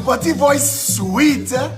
But the voice sweet, eh?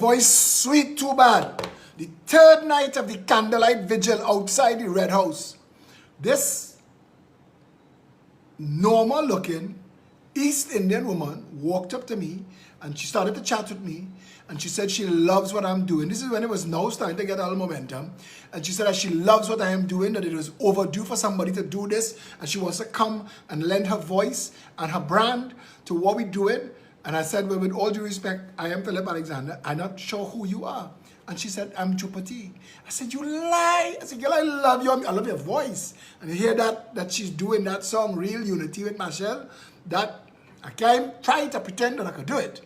voice sweet too bad. The third night of the candlelight vigil outside the Red House, this normal looking East Indian woman walked up to me and she started to chat with me, and she said she loves what I'm doing. This is when it was now starting to get all momentum. And she said that she loves what I am doing, that it was overdue for somebody to do this, and she wants to come and lend her voice and her brand to what we're doing. And I said, well, with all due respect, I am Philip Alexander. I'm not sure who you are. And she said, I'm Drupati. I said, you lie. I said, girl, I love you. I love your voice. And you hear that she's doing that song, Real Unity with Michelle, that I can't try to pretend that I could do it.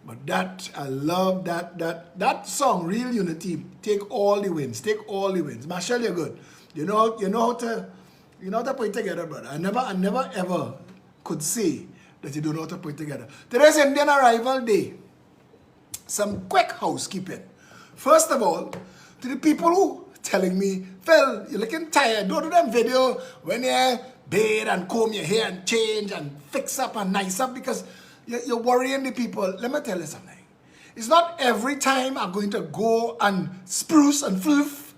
But that, I love that song, Real Unity. Take all the wins. Take all the wins. Michelle, you're good. You know how to put it together, brother. I never ever could say that you don't know how to put it together. Today's Indian Arrival Day. Some quick housekeeping. First of all, to the people who telling me, Phil, you're looking tired. Don't do them video when you bathe and comb your hair and change and fix up and nice up because you're worrying the people. Let me tell you something. It's not every time I'm going to go and spruce and floof.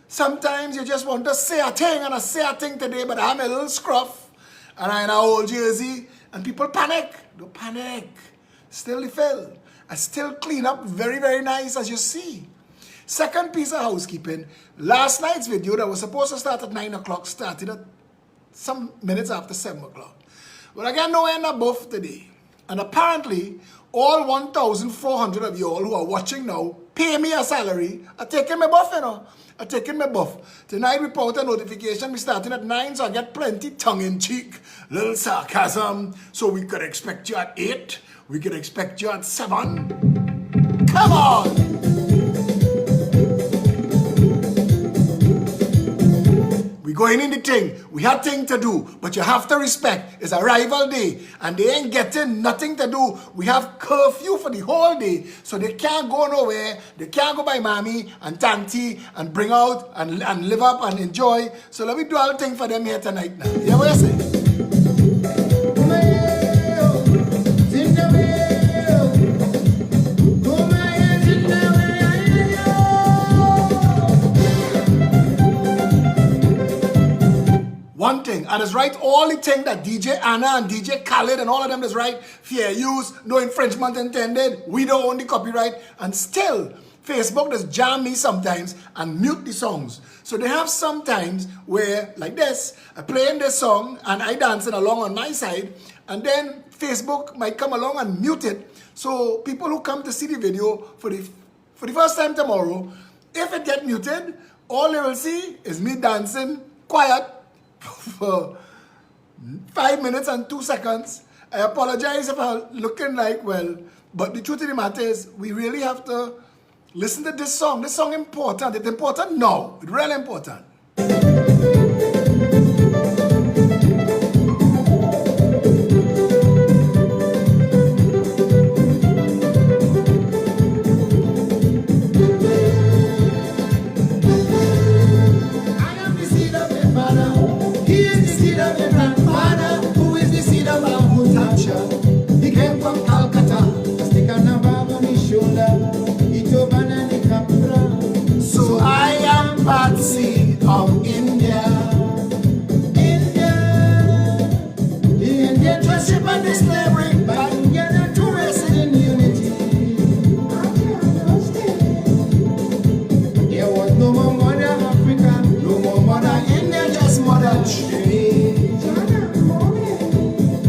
Sometimes you just want to say a thing, and I say a thing today, but I'm a little scruff and I'm in an old jersey and people panic. Don't panic. Still the Phil. I still clean up very, very nice, as you see. Second piece of housekeeping. Last night's video that was supposed to start at 9 o'clock started at some minutes after 7 o'clock. But I got nowhere in the buff today. And apparently, all 1,400 of you all who are watching now pay me a salary. I'm taking my buff, you know. I'm taking my buff. Tonight we put out a notification. We're starting at 9, so I get plenty tongue-in-cheek, little sarcasm. So we could expect you at 8. We could expect you at 7. Come on! We going in the thing. We have thing to do, but you have to respect. It's Arrival Day, and they ain't getting nothing to do. We have curfew for the whole day, so they can't go nowhere. They can't go by mommy and tanty and bring out and live up and enjoy. So let me do all the thing for them here tonight now. You hear what I say? One thing, and it's right, all the thing that DJ Anna and DJ Khaled and all of them is right, fair use, no infringement intended, we don't own the copyright, and still, Facebook does jam me sometimes and mute the songs. So they have sometimes where, like this, I playing this song and I dancing along on my side, and then Facebook might come along and mute it. So people who come to see the video for the first time tomorrow, if it get muted, all they will see is me dancing quiet for 5 minutes and 2 seconds. I apologize if I'm looking like, well, but the truth of the matter is, we really have to listen to this song. This song is important. It's important now. It's really important. Of India, the Indian worship and the slavery, but together two races in unity. There was no more mother Africa, no more mother India, just mother tree.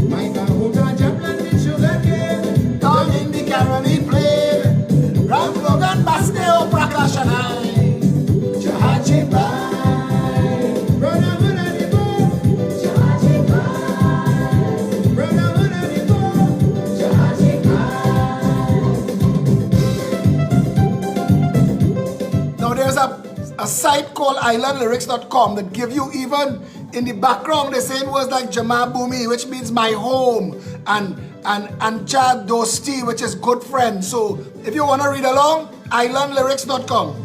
My Kahuta, Japan, the sugar cane, down in the Caribbean plain, Ram Logan, Basteo, Prakashanai, Jahajiba. A site called islandlyrics.com that give you, even in the background, they say words like Jama Bumi, which means my home, and Chad Dosti, which is good friend. So if you want to read along, islandlyrics.com.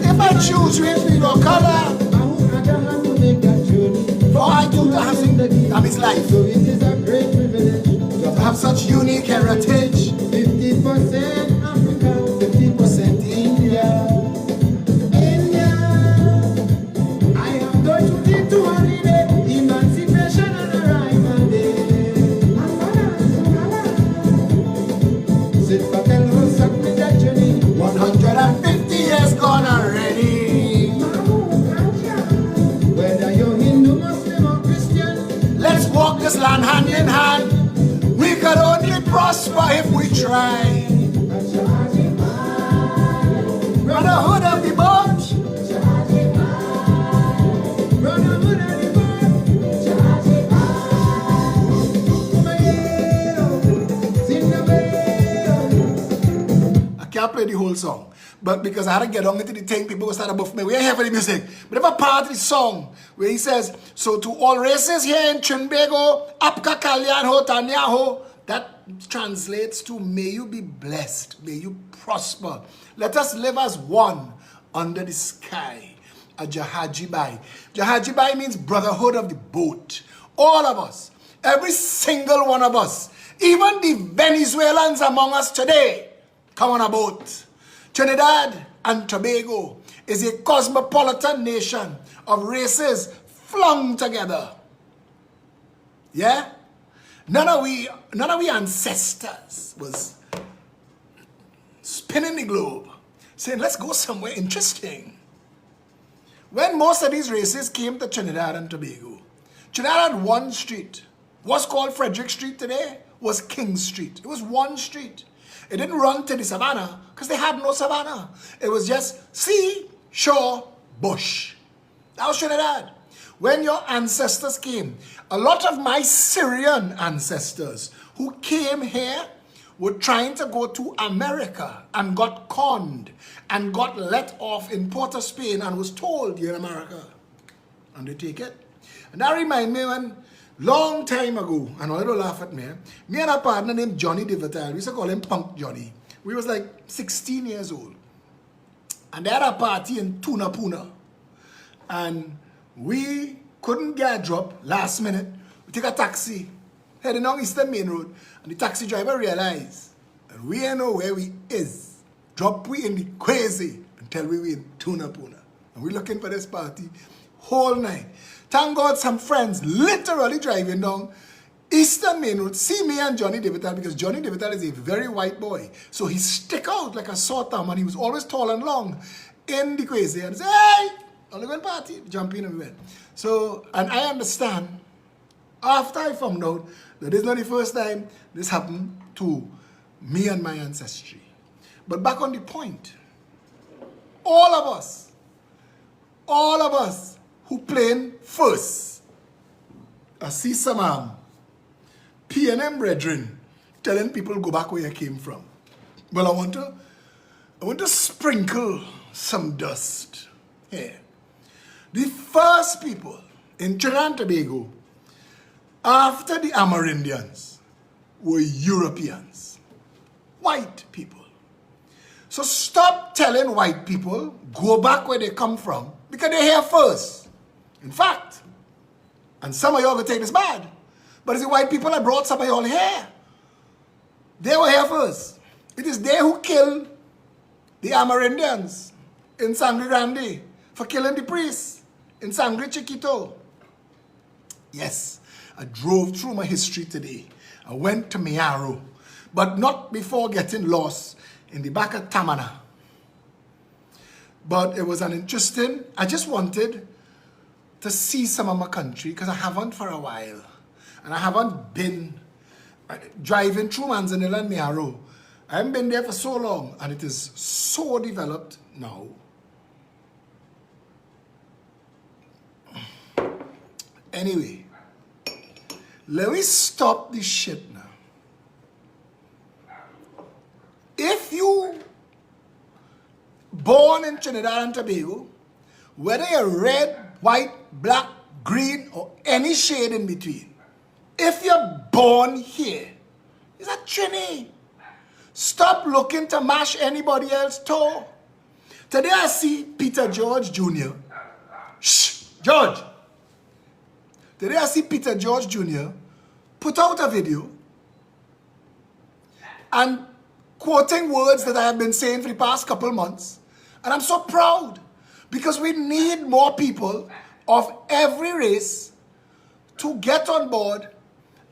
If I choose read or color, for I do to have that is life. So it is a great privilege to have such unique heritage. 50% Africa, 50% India. India, I am going to take to holiday, emancipation and arrival day. Sit back and roll up with that journey. 150 years gone already. Whether you're Hindu, Muslim or Christian, let's walk this land hand in hand. We can only prosper if we try. Brotherhood of the boat. Brotherhood of the boat. I can't play the whole song, but because I had to get on into the thing, people will start above me. We ain't here for the music. But if a part of the song where he says, so to all races here in Trinbago, Apka Kalyan Ho Tanyaho, that translates to may you be blessed, may you prosper. Let us live as one under the sky. A Jahajibai. Jahajibai means brotherhood of the boat. All of us, every single one of us, even the Venezuelans among us today, come on a boat. Trinidad and Tobago is a cosmopolitan nation of races flung together. Yeah? None of we ancestors was spinning the globe, saying, let's go somewhere interesting. When most of these races came to Trinidad and Tobago, Trinidad had one street. What's called Frederick Street today was King Street. It was one street. It didn't run to the savannah because they had no savannah. It was just sea, shore, bush. That was Trinidad. When your ancestors came, a lot of my Syrian ancestors who came here were trying to go to America and got conned and got let off in Port of Spain and was told, you're in America. And they take it. And that reminds me when, long time ago, and all don't laugh at me, me and a partner named Johnny DeVital, we used to call him Punk Johnny. We was like 16 years old. And they had a party in Tuna Puna. And we couldn't get a drop last minute. We take a taxi, heading on Eastern Main Road, and the taxi driver realized that we ain't know where we is. Drop we in the crazy until we in Tuna Puna. And we looking for this party whole night. Thank God some friends literally driving down Eastern Main Road, see me and Johnny DeVital, because Johnny DeVital is a very white boy. So he stick out like a sore thumb, and he was always tall and long in the crazy. And say, hey, I'll go and party. Jump in and we went. So, and I understand, after I found out that this is not the first time this happened to me and my ancestry. But back on the point, all of us who playing first, I see some P&M brethren telling people go back where you came from. Well, I want to sprinkle some dust here. The first people in Trinidad and Tobago after the Amerindians were Europeans, white people. So stop telling white people go back where they come from because they're here first. In fact, and some of y'all will take this bad, but it's the white people that brought some of y'all here. They were here first. It is they who killed the Amerindians in Sangre Grande for killing the priests in Sangre Chiquito. Yes, I drove through my history today. I went to Miaro, but not before getting lost in the back of Tamana. But it was an interesting, I just wanted to see some of my country because I haven't for a while. And I haven't been driving through Manzanilla and Miaro. I haven't been there for so long, and it is so developed now. Anyway, let me stop this shit now. If you born in Trinidad and Tobago, whether you're red, white, black, green, or any shade in between, if you're born here, it's a Trini. Stop looking to mash anybody else's toe. Today I see Peter George Jr. Shh, George. Today I see Peter George Jr. put out a video and quoting words that I have been saying for the past couple months. And I'm so proud because we need more people of every race to get on board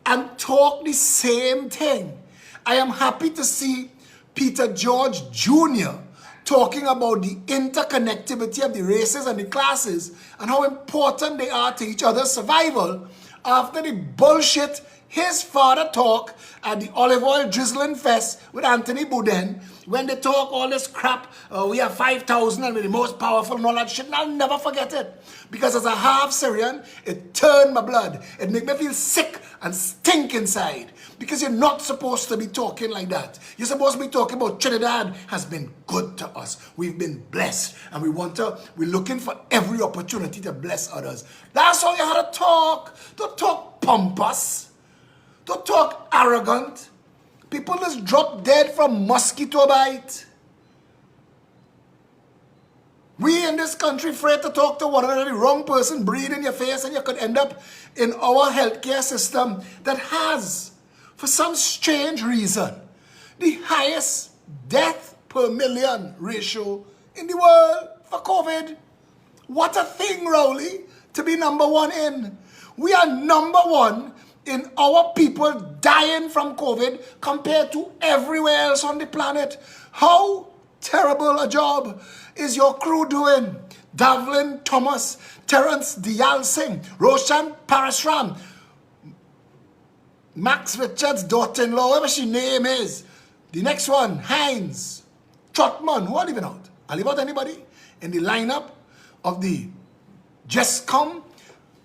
and talk the same thing. I am happy to see Peter George Jr. talking about the interconnectivity of the races and the classes and how important they are to each other's survival after the bullshit his father talk at the olive oil drizzling fest with Anthony Bourdain when they talk all this crap, we have 5,000 and we're the most powerful and all that shit, and I'll never forget it. Because as a half Syrian, it turned my blood. It made me feel sick and stink inside. Because you're not supposed to be talking like that. You're supposed to be talking about Trinidad has been good to us. We've been blessed. And we're looking for every opportunity to bless others. That's how you have to talk. Don't talk pompous. Don't talk arrogant. People just drop dead from mosquito bite. We in this country afraid to talk to one another, the wrong person breathe in your face, and you could end up in our healthcare system that has, for some strange reason, the highest death per million ratio in the world for COVID. What a thing, Rowley, to be number one in. We are number one in our people dying from COVID compared to everywhere else on the planet. How terrible a job is your crew doing? Davlin Thomas, Terence Dial Singh, Roshan Parasram, Max Richards' daughter-in-law, whatever she name is. The next one, Heinz, Trotman, who I leaving out? I leave out anybody in the lineup of the Just Come?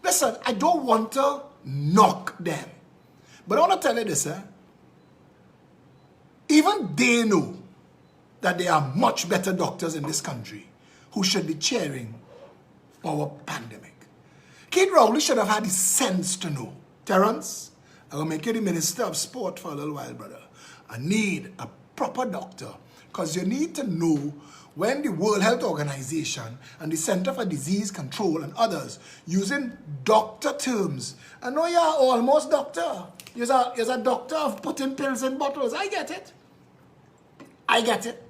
Listen, I don't want to knock them. But I want to tell you this, even they know that there are much better doctors in this country who should be cheering our pandemic. Kate Rowley should have had the sense to know. Terence, I will make you the Minister of Sport for a little while, brother. I need a proper doctor because you need to know when the World Health Organization and the Center for Disease Control and others using doctor terms. I know you're almost doctor. You're a doctor of putting pills in bottles. I get it. I get it.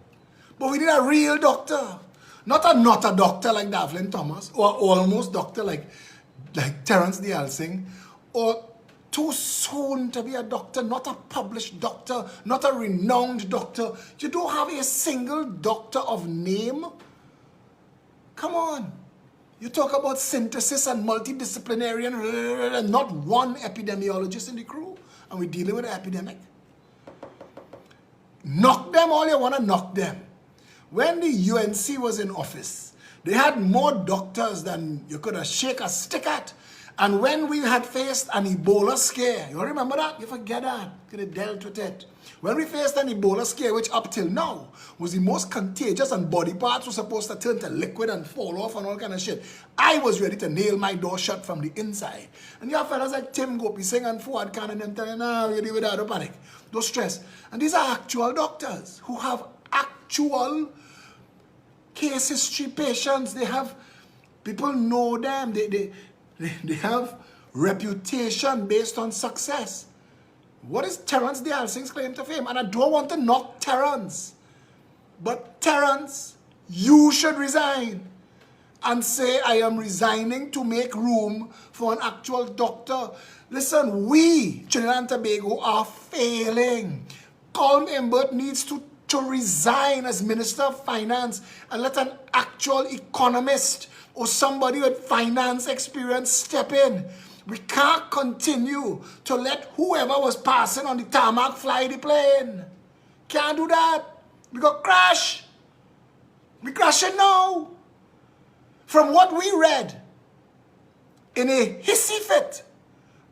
But we need a real doctor. Not a doctor like Davlin Thomas or almost doctor like Terence Dial Singh or too soon to be a doctor, not a published doctor, not a renowned doctor. You don't have a single doctor of name. Come on. You talk about synthesis and multidisciplinary and not one epidemiologist in the crew. And we're dealing with an epidemic. Knock them all you want to knock them. When the UNC was in office, they had more doctors than you could have shake a stick at. And when we had faced an Ebola scare, you remember that? You forget that. Could have dealt with it. When we faced an Ebola scare, which up till now was the most contagious and body parts were supposed to turn to liquid and fall off and all kind of shit, I was ready to nail my door shut from the inside. And you have fellas like Tim Gopi Singh and Fuad Khan and them telling, nah, you deal with that, don't panic. Don't stress. And these are actual doctors who have actual case history patients. They have, people know them. They have reputation based on success. What is Terence Dial Singh's claim to fame? And I don't want to knock Terence. But Terence, you should resign and say, I am resigning to make room for an actual doctor. Listen, we, Trinidad and Tobago, are failing. Colm Imbert needs to resign as Minister of Finance and let an actual economist or somebody with finance experience step in. We can't continue to let whoever was passing on the tarmac fly the plane. Can't do that. We got crash. We crashing now. From what we read, in a hissy fit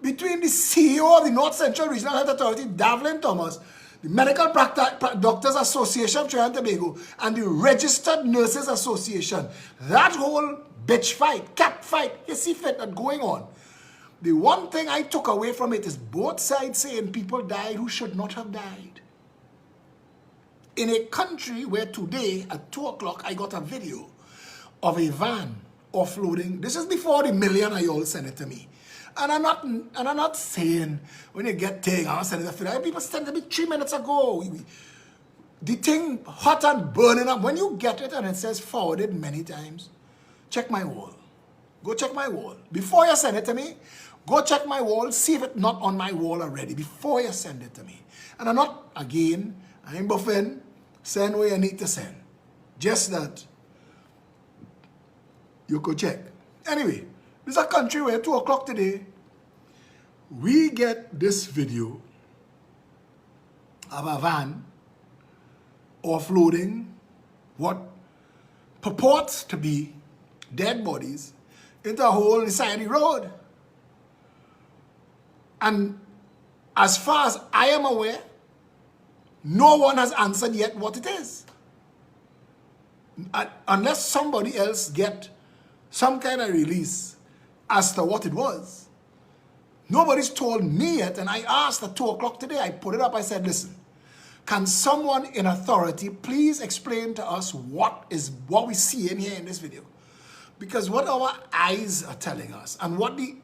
between the CEO of the North Central Regional Health Authority, Davlin Thomas, the Medical Doctors Association of Trinidad and Tobago, and the Registered Nurses Association, that whole bitch fight, cat fight, hissy fit that's going on. The one thing I took away from it is both sides saying people died who should not have died. In a country where today at 2 o'clock I got a video of a van offloading. This is before the million I all sent it to me. And I'm not saying when you get thing, I'll send it to people sent it to me 3 minutes ago. the thing hot and burning up. When you get it and it says forwarded many times, check my wall. Go check my wall. Before you send it to me, go check my wall, see if it's not on my wall already before you send it to me. And I'm not, again, I ain't buffing, send where you need to send. Just that you could check. Anyway, this is a country where 2 o'clock today, we get this video of a van offloading what purports to be dead bodies into a hole inside the road. And as far as I am aware, no one has answered yet what it is. Unless somebody else get some kind of release as to what it was. Nobody's told me yet, and I asked at 2 o'clock today, I put it up, I said, listen, can someone in authority please explain to us what we see in here in this video? Because what our eyes are telling us, and what the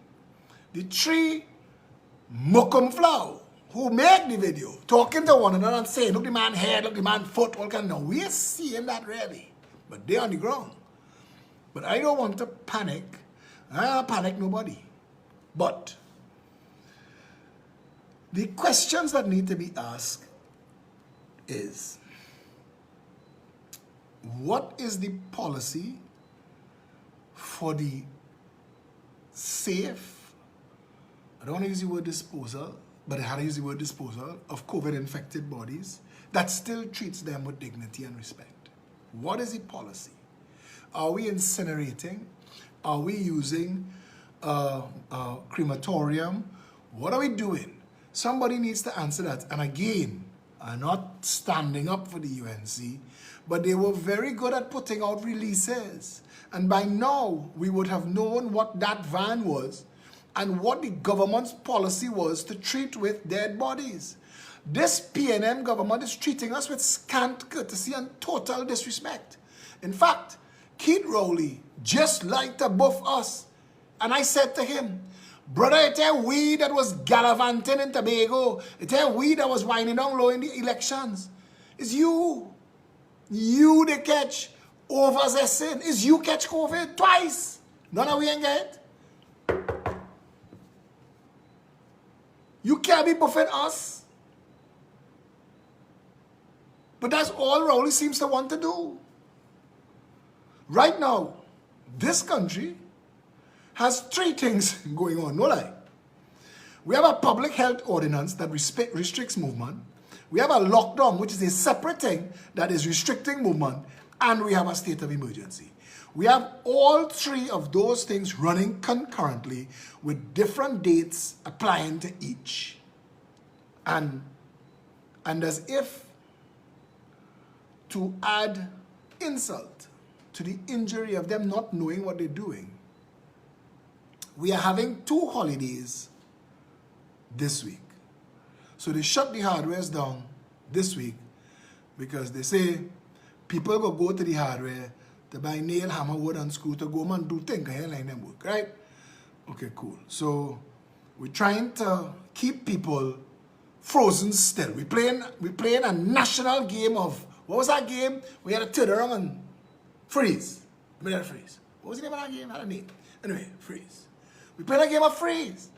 3 Mukum flow who make the video, talking to one another and saying, look the man head, look the man foot, all kind of, no, we're seeing that really, but they're on the ground. But I don't want to panic. I don't panic nobody. But the questions that need to be asked is, what is the policy for the safe, I don't want to use the word disposal, but I had to use the word disposal of COVID-infected bodies that still treats them with dignity and respect? What is the policy? Are we incinerating? Are we using crematorium? What are we doing? Somebody needs to answer that. And again, I'm not standing up for the UNC, but they were very good at putting out releases. And by now, we would have known what that van was and what the government's policy was to treat with dead bodies. This PNM government is treating us with scant courtesy and total disrespect. In fact, Keith Rowley just liked to buff us. And I said to him, brother, it's a we that was gallivanting in Tobago. It's a we that was winding down low in the elections. It's you. You the catch over the sin. It's you catch COVID twice. None of we ain't get it. You can't be buffing us. But that's all Rowley seems to want to do. Right now, this country has 3 things going on, no lie. We have a public health ordinance that restricts movement. We have a lockdown, which is a separate thing that is restricting movement. And we have a state of emergency. We have all 3 of those things running concurrently with different dates applying to each. And as if to add insult to the injury of them not knowing what they're doing, we are having 2 holidays this week. So they shut the hardwares down this week because they say people go to the hardware to buy nail, hammer, wood, and screw to go and do things and like them work, right? Okay, cool. So we're trying to keep people frozen still. We're playing a national game of, what was that game? We had to turn around and freeze. We had to freeze. What was the name of that game? I don't know. Anyway, freeze. We play a game of freeze.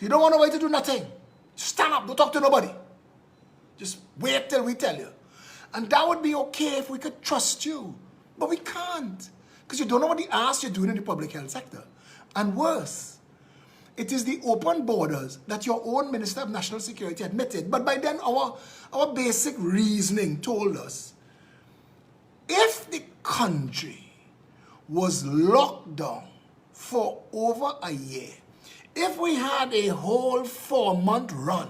You don't want nobody to do nothing. Just stand up, don't talk to nobody. Just wait till we tell you. And that would be okay if we could trust you. But we can't. Because you don't know what the ass you're doing in the public health sector. And worse, it is the open borders that your own Minister of National Security admitted. But by then, our basic reasoning told us, if the country was locked down for over a year, if we had a whole 4-month run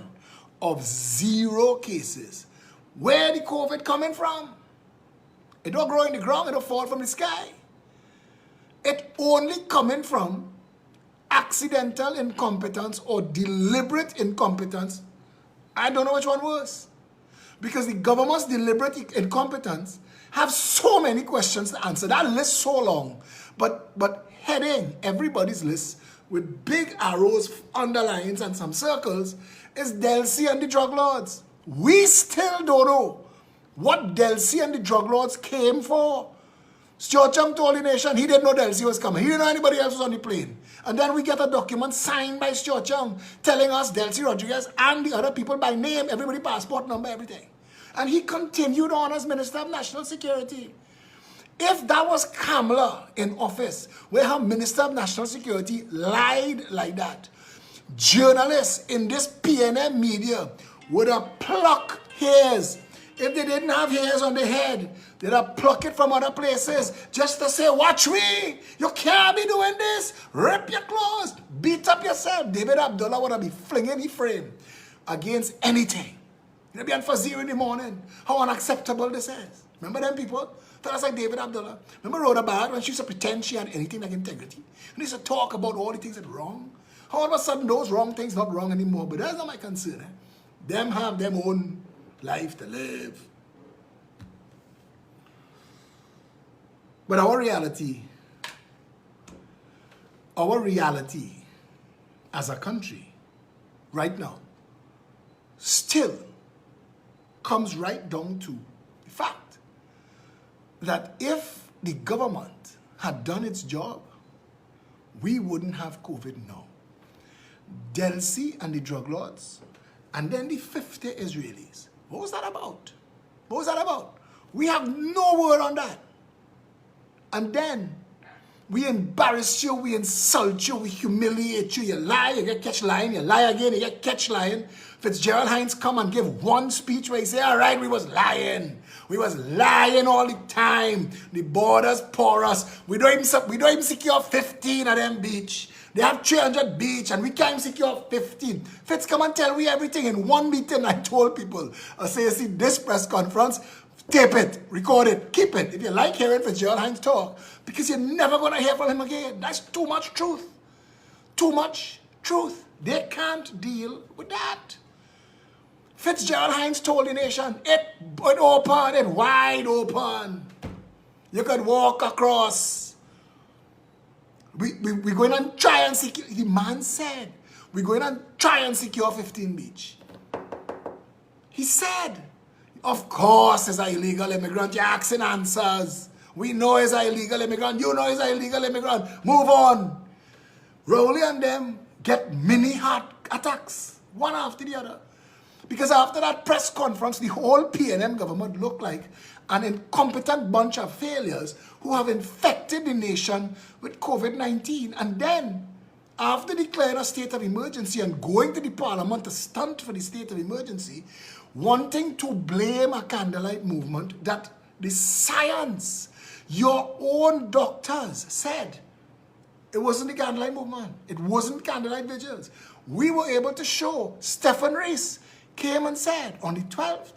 of 0 cases, where the COVID coming from? It don't grow in the ground, it don't fall from the sky. It only coming from accidental incompetence or deliberate incompetence. I don't know which one worse. Because the government's deliberate incompetence have so many questions to answer. That list so long. But heading everybody's list with big arrows, underlines, and some circles is Delcy and the drug lords. We still don't know what Delcy and the drug lords came for. Stuart Chung told the nation he didn't know Delcy was coming. He didn't know anybody else was on the plane. And then we get a document signed by Stuart Chung telling us Delcy Rodriguez and the other people by name, everybody passport number, everything. And he continued on as Minister of National Security. If that was Kamala in office, where her Minister of National Security lied like that, journalists in this PNM media would have plucked hairs. If they didn't have hairs on their head, they'd have plucked it from other places just to say, watch me, you can't be doing this, rip your clothes, beat up yourself. David Abdullah would have been flinging his frame against anything. They'd be on for 0 in the morning. How unacceptable this is. Remember them people? Fellas like David Abdullah. Remember Rhoda Bard when she used to pretend she had anything like integrity? And they used to talk about all the things that are wrong. How all of a sudden those wrong things not wrong anymore. But that's not my concern. Eh? Them have their own life to live. But our reality as a country right now still comes right down to the fact that if the government had done its job, we wouldn't have COVID now. Delcy and the drug lords, and then the 50 Israelis. What was that about? What was that about? We have no word on that. And then we embarrass you, we insult you, we humiliate you. You lie, you get catch lying, you lie again, you get catch lying. Fitzgerald Hines come and give one speech where he say, all right, we was lying. We was lying all the time. The borders porous. We don't even secure 15 of them beach. They have 300 beach and we can't secure 15. Fitz come and tell we everything in one meeting. I told people, I say, see this press conference, tape it, record it, keep it. If you like hearing Fitzgerald Hines talk, because you're never going to hear from him again. That's too much truth. Too much truth. They can't deal with that. Fitzgerald Hines told the nation, it open, it wide open. You could walk across. We're going to try and secure, the man said, we're going to try and secure 15 beach. He said, of course he's an illegal immigrant. You're asking answers. We know he's an illegal immigrant. You know he's an illegal immigrant. Move on. Rowley and them get mini heart attacks, one after the other. Because after that press conference, the whole PNM government looked like an incompetent bunch of failures who have infected the nation with COVID-19. And then, after declaring a state of emergency and going to the parliament to stunt for the state of emergency, wanting to blame a candlelight movement that the science, your own doctors said, it wasn't the candlelight movement. It wasn't candlelight vigils. We were able to show Stephen Rees came and said on the 12th,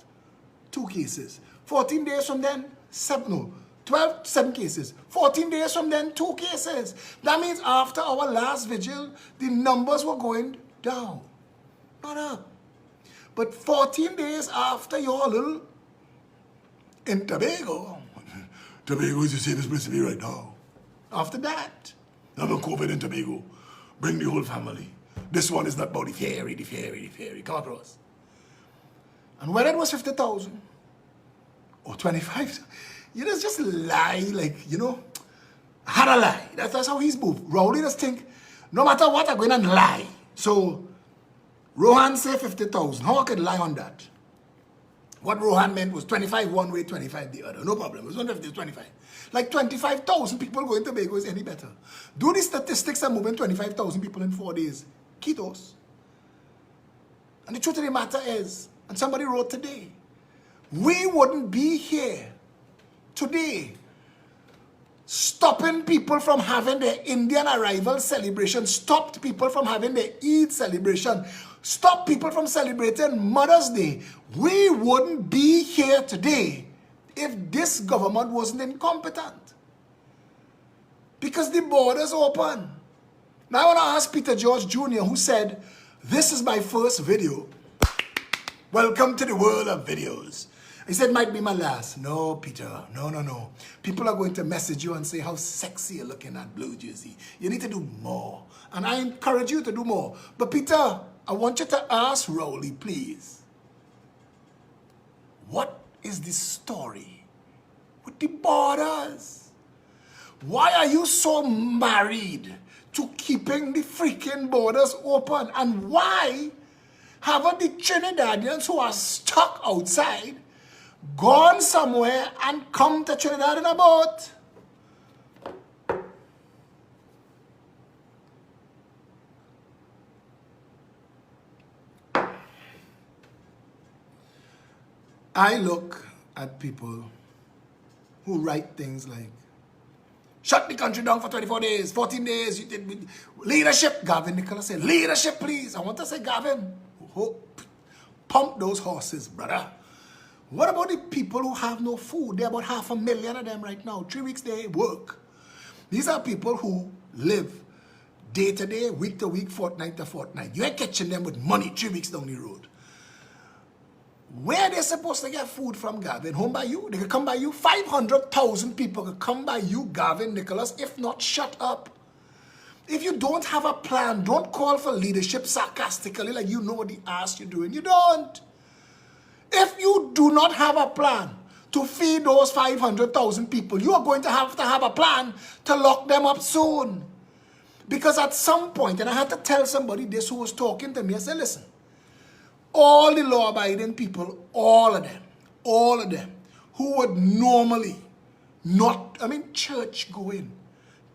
2 cases. 14 days from then, 7 cases. 14 days from then, 2 cases. That means after our last vigil, the numbers were going down, not up. But 14 days after your little, in Tobago, Tobago is the safest place to be right now. After that, I'm on COVID in Tobago. Bring the whole family. This one is not about the ferry. Come across. And whether it was 50,000 or 25, you just lie, like, you know, had a lie. That's how he's moved. Rowley just think, no matter what, I'm going to lie. So, Rohan say 50,000. How I could lie on that? What Rohan meant was 25 one way, 25 the other. No problem. It was 150, 25. Like 25,000 people going to Tobago is any better. Do the statistics and moving 25,000 people in 4 days. Kitos. And the truth of the matter is, and somebody wrote today, we wouldn't be here today stopping people from having their Indian arrival celebration, stopped people from having their Eid celebration, stop people from celebrating Mother's Day. We wouldn't be here today if this government wasn't incompetent. Because the borders open. Now I want to ask Peter George Jr., who said, this is my first video. Welcome to the world of videos. He said, might be my last. No, Peter, no. People are going to message you and say how sexy you're looking at blue jersey. You need to do more. And I encourage you to do more. But Peter, I want you to ask Rowley, please. What is the story with the borders? Why are you so married to keeping the freaking borders open? And why haven't the Trinidadians who are stuck outside gone somewhere and come to Trinidad in a boat? I look at people who write things like, shut the country down for 24 days, 14 days, you did leadership. Gavin Nicholas said, leadership, please. I want to say, Gavin, pump those horses, brother. What about the people who have no food? There are about 500,000 of them right now. 3 weeks they work. These are people who live day to day, week to week, fortnight to fortnight. You ain't catching them with money 3 weeks down the road. Where are they supposed to get food from, Gavin? Home by you? They could come by you. 500,000 people could come by you, Gavin Nicholas. If not, shut up. If you don't have a plan, don't call for leadership sarcastically like you know what the ass you're doing. You don't. If you do not have a plan to feed those 500,000 people, you are going to have a plan to lock them up soon. Because at some point, and I had to tell somebody this who was talking to me, I said, listen, all the law-abiding people, all of them, who would normally not, church-going,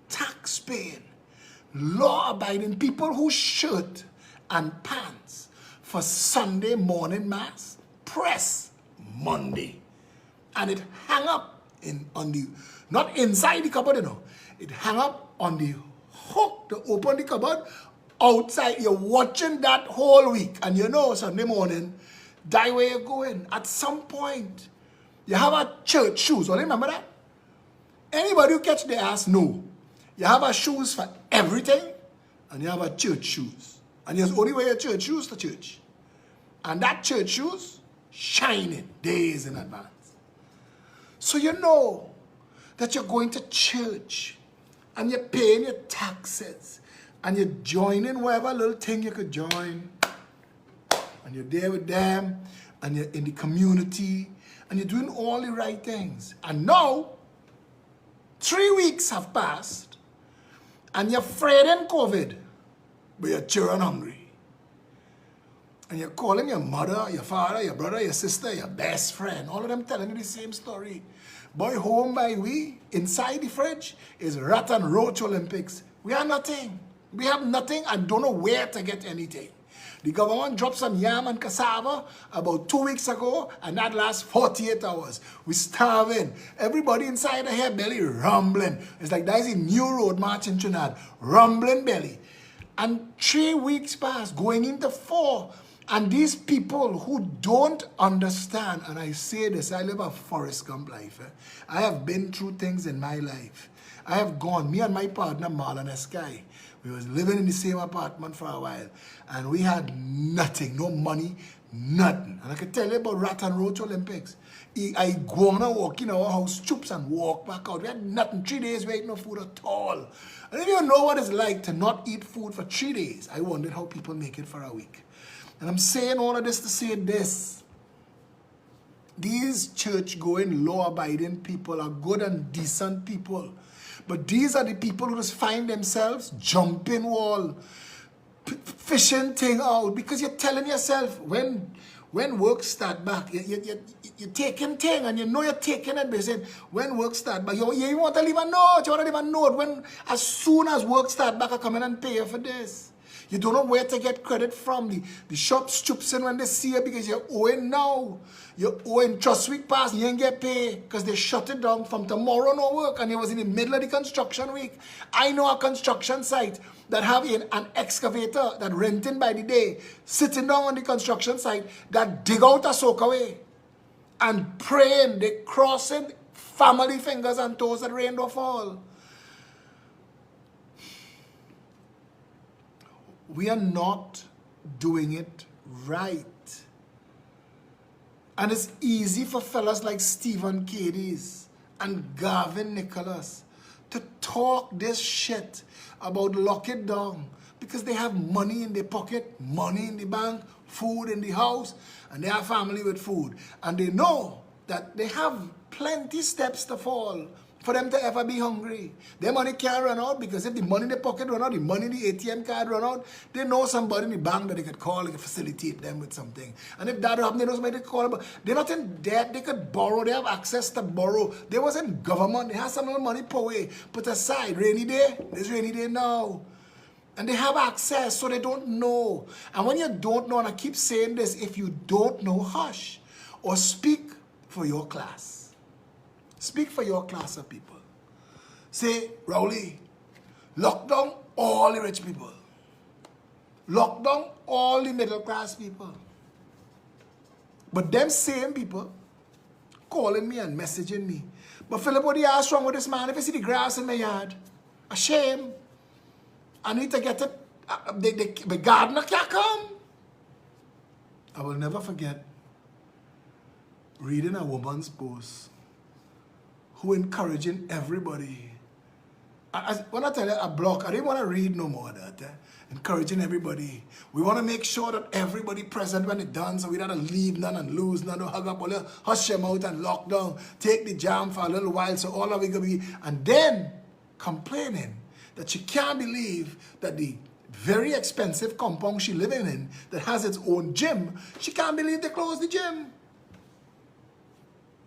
tax-paying, law-abiding people who shirt and pants for Sunday morning mass, press Monday. And it hang up on the, not inside the cupboard, it hang up on the hook to open the cupboard. Outside, you're watching that whole week, and Sunday morning, that way you're going. At some point, you have a church shoes. Only remember that? Anybody who catch the ass, no. You have a shoes for everything, and you have a church shoes. And you only wear your church shoes to church. And that church shoes, shining days in advance. So you know that you're going to church, and you're paying your taxes, and you're joining whatever little thing you could join. And you're there with them. And you're in the community. And you're doing all the right things. And now, 3 weeks have passed. And you're afraid in COVID. But you're children hungry. And you're calling your mother, your father, your brother, your sister, your best friend. All of them telling you the same story. Boy, home by we, inside the fridge, is rat and roach Olympics. We are nothing. We have nothing and don't know where to get anything. The government dropped some yam and cassava about 2 weeks ago, and that lasts 48 hours. We're starving. Everybody inside of here belly rumbling. It's like that's a new road march in Trinidad. Rumbling belly. And 3 weeks passed, going into 4. And these people who don't understand, and I say this, I live a Forrest Gump life. I have been through things in my life. I have gone, me and my partner Marlon Sky, we was living in the same apartment for a while, and we had nothing, no money, nothing. And I can tell you about Rat and Roach Olympics. I go on and walk in our house, choops, and walk back out. We had nothing, 3 days we ate no food at all. And if you know what it's like to not eat food for 3 days, I wondered how people make it for a week. And I'm saying all of this to say this. These church-going, law-abiding people are good and decent people. But these are the people who just find themselves jumping wall, fishing thing out. Because you're telling yourself, when work start back, you're taking thing and you know you're taking it. But saying, when work start back, you want to leave a note. You want to leave a note. As soon as work start back, I come in and pay you for this. You don't know where to get credit from. The shop stoops in when they see you because you're owing now. You're owing trust week pass, you ain't get paid because they shut it down from tomorrow no work, and it was in the middle of the construction week. I know a construction site that have an excavator that renting by the day, sitting down on the construction site that dig out a soak away and praying, they crossing family fingers and toes that rain don't fall. We are not doing it right. And it's easy for fellas like Stephen Cadiz and Gavin Nicholas to talk this shit about lock it down because they have money in their pocket, money in the bank, food in the house, and they have family with food. And they know that they have plenty steps to fall for them to ever be hungry. Their money can't run out, because if the money in the pocket run out, the money in the ATM card run out, they know somebody in the bank that they could call, they could facilitate them with something. And if that happens, they know somebody to call them. They're not in debt, they could borrow, they have access to borrow. They was in government, they have some little money put away, put aside, rainy day, there's rainy day now. And they have access, so they don't know. And when you don't know, and I keep saying this, if you don't know, hush, or speak for your class. Speak for your class of people. Say, Rowley, lock down all the rich people. Lock down all the middle class people. But them same people calling me and messaging me. But Philip, what do you ask wrong with this man? If you see the grass in my yard, a shame. I need to get it. The gardener can't come. I will never forget reading a woman's post who encouraging everybody. When I tell you a block, I didn't want to read no more of that. Encouraging everybody. We want to make sure that everybody present when it's done, so we don't leave none and lose none, hug up, or hush them out and lock down, take the jam for a little while, so all of it going to be, and then complaining that she can't believe that the very expensive compound she living in that has its own gym, she can't believe they closed the gym.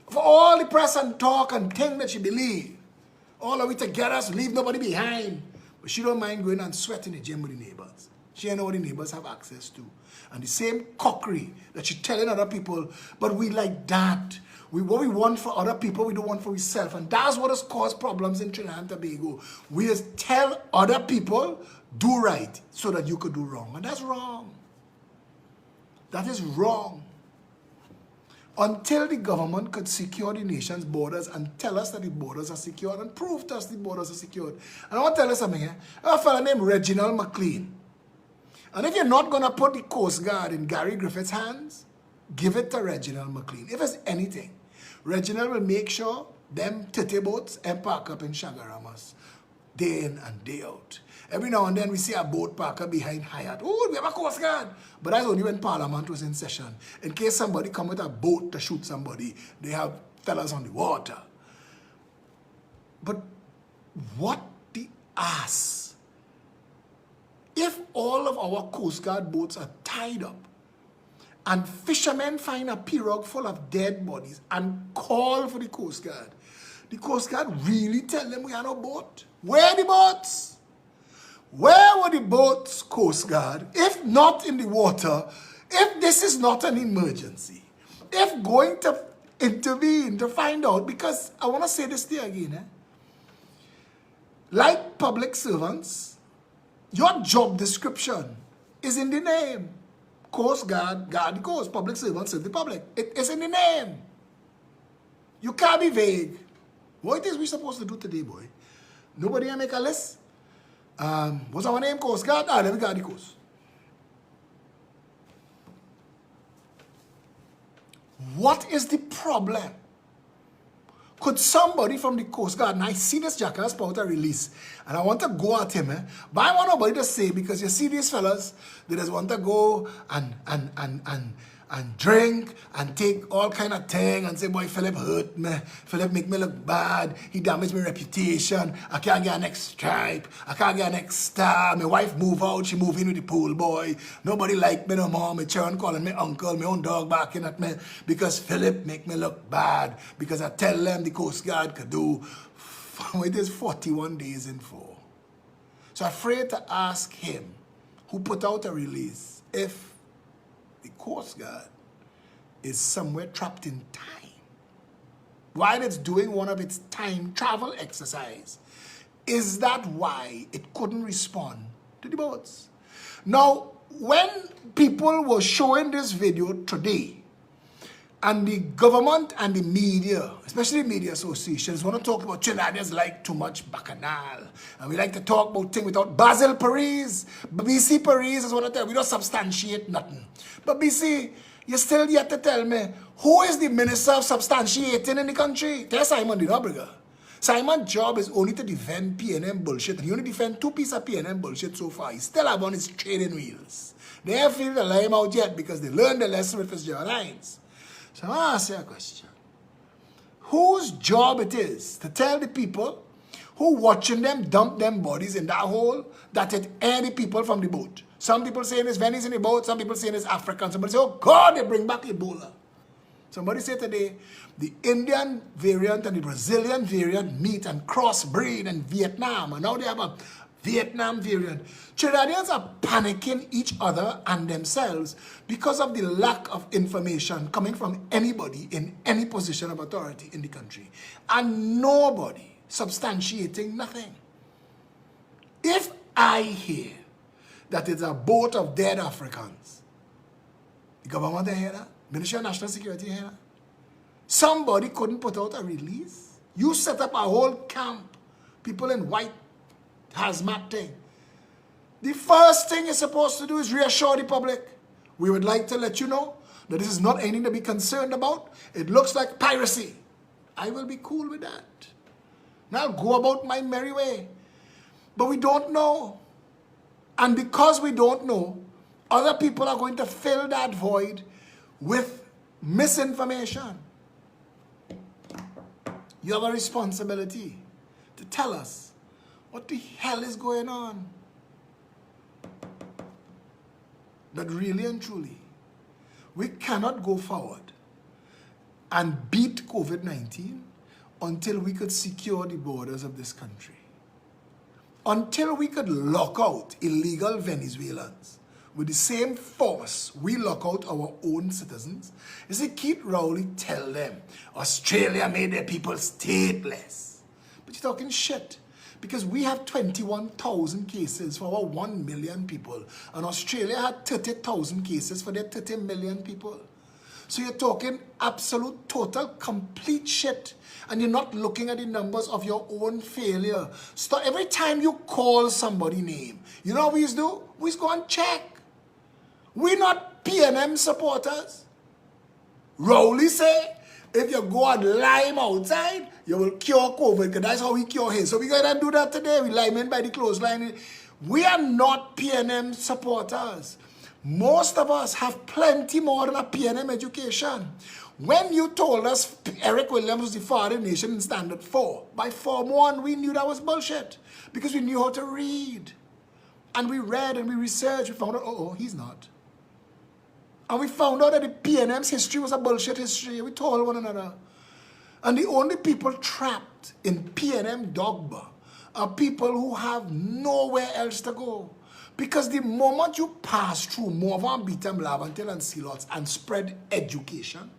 For all the press and talk and thing that she believe, all of it to get us, leave nobody behind. But she don't mind going and sweating the gym with the neighbors. She ain't know what the neighbors have access to. And the same cockery that she telling other people, but we like that. What we want for other people, we don't want for ourselves. And that's what has caused problems in Trinidad and Tobago. We just tell other people, do right, so that you could do wrong. And that's wrong. That is wrong. Until the government could secure the nation's borders and tell us that the borders are secured and prove to us the borders are secured. And I want to tell you something here. I have a fellow named Reginald McLean. And if you're not going to put the Coast Guard in Gary Griffith's hands, give it to Reginald McLean. If it's anything, Reginald will make sure them titty boats and park up in Shagaramas day in and day out. Every now and then we see a boat parker behind Hyatt. Oh, we have a Coast Guard. But that's only when Parliament was in session. In case somebody come with a boat to shoot somebody, they have fellas on the water. But what the ass? If all of our Coast Guard boats are tied up and fishermen find a pirogue full of dead bodies and call for the Coast Guard really tell them we have no boat? Where are the boats? Where were the boats, Coast Guard, if not in the water, if this is not an emergency, if going to intervene to find out, because I want to say this to you again, like public servants, your job description is in the name. Coast Guard, guard the coast, public servant, serve the public. It is in the name. You can't be vague. What is we supposed to do today, boy? Nobody can make a list? What's our name? Coast Guard? Let me guard the coast. What is the problem? Could somebody from the Coast Guard, and I see this jackass put out a release, and I want to go at him, but I want nobody to say, because you see these fellas, they just want to go and drink and take all kind of thing and say, boy, Philip hurt me. Philip make me look bad. He damaged my reputation. I can't get a next stripe. I can't get a next star. My wife move out. She move in with the pool boy. Nobody like me no more. My children calling me uncle. My own dog barking at me because Philip make me look bad. Because I tell them the Coast Guard could do it is 41 days in 4. So I'm afraid to ask him, who put out a release, if the Coast Guard is somewhere trapped in time while it's doing one of its time travel exercise. Is that why it couldn't respond to the boats? Now, when people were showing this video today, and the government and the media, especially the media associations, want to talk about Trinidadians like too much bacchanal. And we like to talk about things without Basil Paris. BC Paris is what I tell you. We don't substantiate nothing. But BC, you still yet to tell me, who is the minister of substantiating in the country? Tell Simon the Nobrega. Simon's job is only to defend PNM bullshit. And he only defend 2 pieces of PNM bullshit so far. He still have on his training wheels. They haven't figured the lime out yet because they learned the lesson with Fitzgerald Hines. So I ask you a question. whose job it is to tell the people who watching them dump them bodies in that hole that it ain't the people from the boat. Some people saying it's Venice in the boat, some people saying it's African. Somebody say, oh God, they bring back Ebola. Somebody said today, the Indian variant and the Brazilian variant meet and crossbreed in Vietnam, and now they have a Vietnam variant. Trinidadians are panicking each other and themselves because of the lack of information coming from anybody in any position of authority in the country. And nobody substantiating nothing. If I hear that it's a boat of dead Africans, the government hear that? Ministry of National Security hear that? Somebody couldn't put out a release. You set up a whole camp, people in white hazmat thing. The first thing you're supposed to do is reassure the public. We would like to let you know that this is not anything to be concerned about. It looks like piracy. I will be cool with that. And I'll go about my merry way. But we don't know. And because we don't know, other people are going to fill that void with misinformation. You have a responsibility to tell us what the hell is going on. But really and truly, we cannot go forward and beat COVID-19 until we could secure the borders of this country. Until we could lock out illegal Venezuelans with the same force we lock out our own citizens. You see, Keith Rowley tell them, Australia made their people stateless. But you're talking shit. Because we have 21,000 cases for our 1 million people. And Australia had 30,000 cases for their 30 million people. So you're talking absolute, total, complete shit. And you're not looking at the numbers of your own failure. So every time you call somebody name, you know what we used to do? We used to go and check. We're not PNM supporters. Rowley say, if you go and lime outside, you will cure COVID, because that's how we cure his. So we're going to do that today. We lime in by the clothesline. We are not PNM supporters. Most of us have plenty more than a PNM education. When you told us Eric Williams was the father of the nation in Standard 4, by Form 1, we knew that was bullshit. Because we knew how to read. And we read and we researched. We found out, oh, he's not. And we found out that the PNM's history was a bullshit history. We told one another. And the only people trapped in PNM dogma are people who have nowhere else to go. Because the moment you pass through Morvan, Beetham, Laventille, and Sealots and spread education,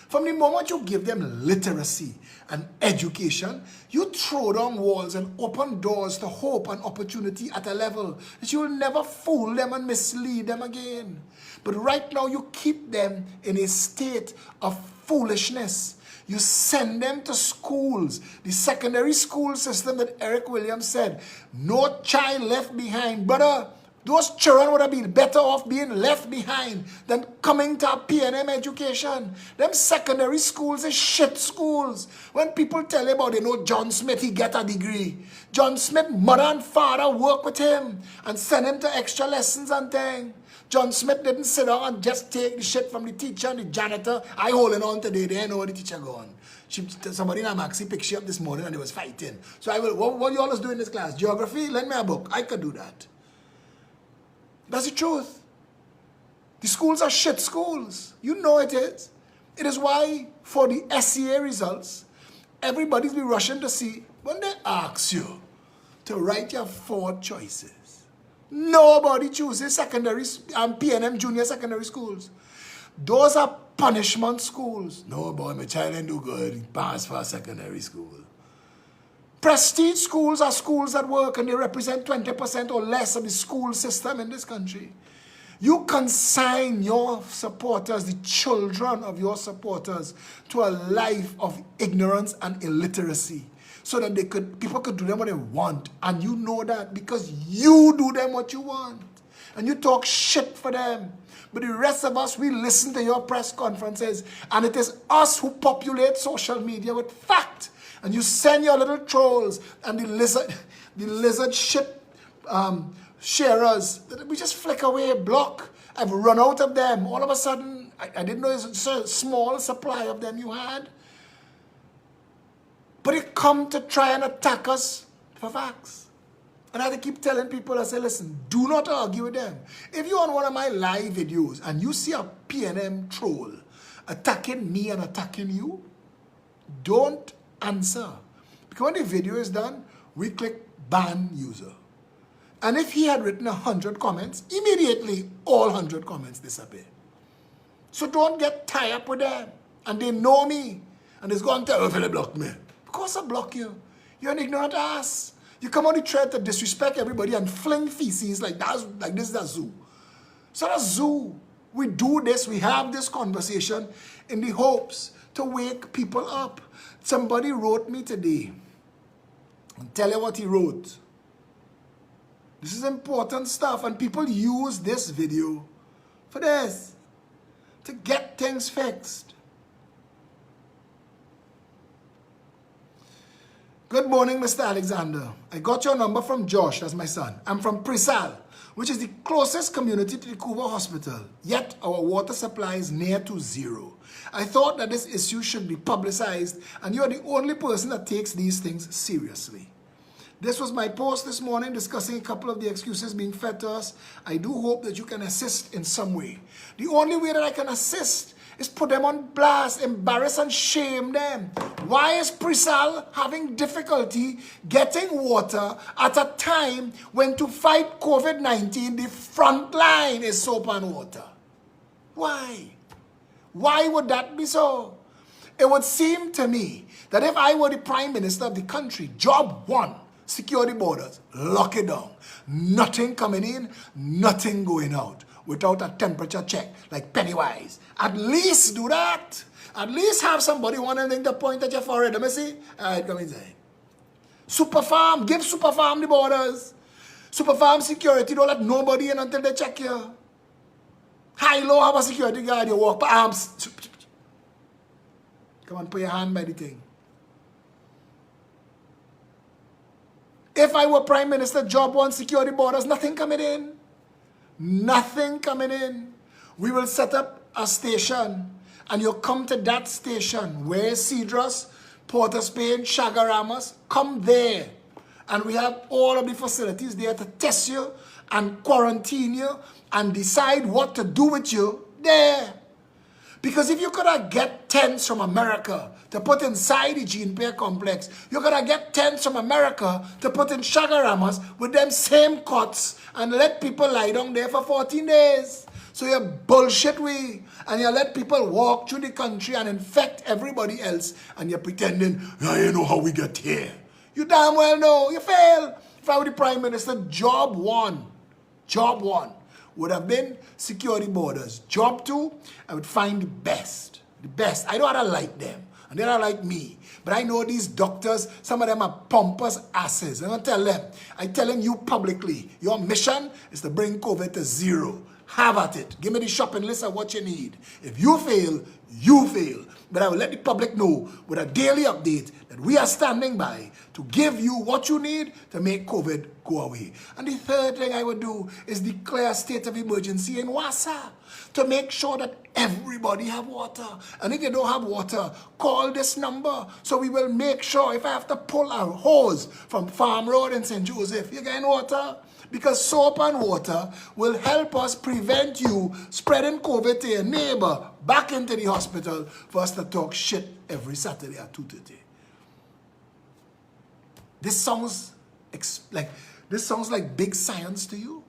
from the moment you give them literacy and education, you throw down walls and open doors to hope and opportunity at a level that you will never fool them and mislead them again. But right now you keep them in a state of foolishness. You send them to schools, the secondary school system that Eric Williams said, no child left behind. Brother, those children would have been better off being left behind than coming to a PNM education. Them secondary schools is shit schools. When people tell you about, John Smith, he get a degree. John Smith, mother and father work with him and send him to extra lessons and things. John Smith didn't sit down and just take the shit from the teacher and the janitor. I holding on today, they didn't know where the teacher gone. Somebody in a maxi picked she up this morning and they was fighting. So I will, what you all do in this class? Geography? Lend me a book. I could do that. That's the truth. The schools are shit schools. You know it is. It is why for the SEA results, everybody's be rushing to see when they ask you to write your 4 choices. Nobody chooses secondary and PNM junior secondary schools. Those are punishment schools. No boy, my child ain't do good. He passed for secondary school. Prestige schools are schools that work and they represent 20% or less of the school system in this country. You consign your supporters, the children of your supporters, to a life of ignorance and illiteracy. So that people could do them what they want. And you know that because you do them what you want. And you talk shit for them. But the rest of us, we listen to your press conferences. And it is us who populate social media with fact. And you send your little trolls and the lizard shit sharers. We just flick away, block. I've run out of them. All of a sudden, I didn't know it's a small supply of them you had. But they come to try and attack us for facts. And I have to keep telling people, I say, listen, do not argue with them. If you're on one of my live videos and you see a PNM troll attacking me and attacking you, don't answer. Because when the video is done, we click ban user. And if he had written 100 comments, immediately all 100 comments disappear. So don't get tied up with them. And they know me. And it's going to tell me, block me. Of course I block you. You're an ignorant ass. You come on the thread to disrespect everybody and fling feces like this is a zoo. It's not a zoo. We do this, we have this conversation in the hopes to wake people up. Somebody wrote me today. I'll tell you what he wrote. This is important stuff, and people use this video for this, to get things fixed. Good morning, Mr. Alexander. I got your number from Josh, that's my son. I'm from Prisal, which is the closest community to the Cuba Hospital, yet our water supply is near to zero. I thought that this issue should be publicized, and you are the only person that takes these things seriously. This was my post this morning discussing a couple of the excuses being fed to us. I do hope that you can assist in some way. The only way that I can assist is put them on blast, embarrass and shame them. Why is Prisal having difficulty getting water at a time when to fight COVID-19, the front line is soap and water? Why? Why would that be so? It would seem to me that if I were the Prime Minister of the country, job one, secure the borders, lock it down. Nothing coming in, nothing going out without a temperature check like Pennywise. At least do that. At least have somebody wanting to point at your forehead. Let me see. All right, come inside. Super Farm, give Super Farm the borders. Super Farm security, don't let nobody in until they check you. High-low have a security guard, you walk by arms. Come on, put your hand by the thing. If I were Prime Minister, job one, secure the borders, nothing coming in. Nothing coming in. We will set up a station, and you'll come to that station where Cedros, Port of Spain, Chagaramas, come there. And we have all of the facilities there to test you and quarantine you and decide what to do with you there. Because if you could have get tents from America to put inside the Gene Pair complex, you could have get tents from America to put in Chagaramas with them same cots and let people lie down there for 14 days. So you bullshit we, and you let people walk through the country and infect everybody else, and you're pretending, I know how we get here. You damn well know, you fail. If I were the Prime Minister, job one would have been security borders. Job two, I would find the best. I know how to like them, and they don't like me. But I know these doctors, some of them are pompous asses. I'm going to tell them, I'm telling you publicly, your mission is to bring COVID to zero. Have at it. Give me the shopping list of what you need. If you fail, you fail. But I will let the public know with a daily update that we are standing by to give you what you need to make COVID go away. And the third thing I would do is declare a state of emergency in Wassa to make sure that everybody have water. And if you don't have water, call this number. So we will make sure if I have to pull a hose from Farm Road in St. Joseph, you're getting water. Because soap and water will help us prevent you spreading COVID to your neighbor back into the hospital for us to talk shit every Saturday at 2:30. This sounds like big science to you.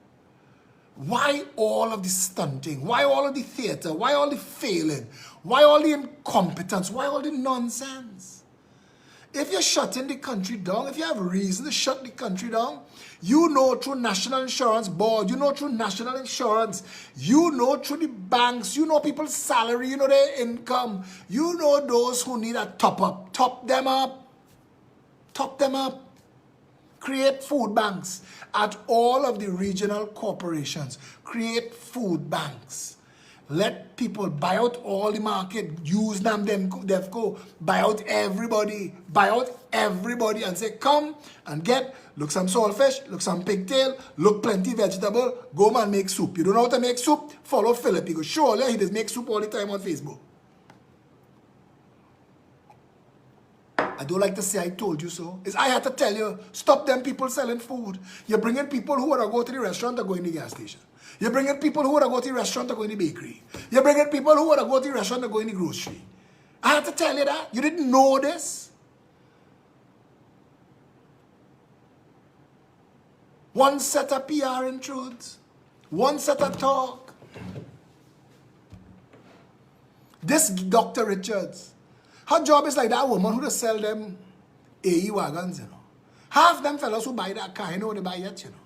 Why all of the stunting? Why all of the theater? Why all the failing? Why all the incompetence? Why all the nonsense? If you're shutting the country down, if you have reason to shut the country down, you know through National Insurance Board, you know through National Insurance, you know through the banks, you know people's salary, you know their income, you know those who need a top-up. Top them up. Top them up. Create food banks at all of the regional corporations. Create food banks. Let people buy out all the market, use them, DEFCO, buy out everybody and say, come and get, look some saltfish, look some pigtail, look plenty vegetable, go man make soup. You don't know how to make soup? Follow Philip. He goes, surely he does make soup all the time on Facebook. I don't like to say I told you so. Is I had to tell you, stop them people selling food. You're bringing people who want to go to the restaurant or go in the gas station. You're bringing people who want to go to the restaurant or go in the bakery. You're bringing people who want to go to the restaurant or go in the grocery. I had to tell you that. You didn't know this. One set of PR intrudes. One set of talk. This Dr. Richards, her job is like that woman who just sell them AE wagons, you know. Half them fellas who buy that car, you know, they buy it, you know.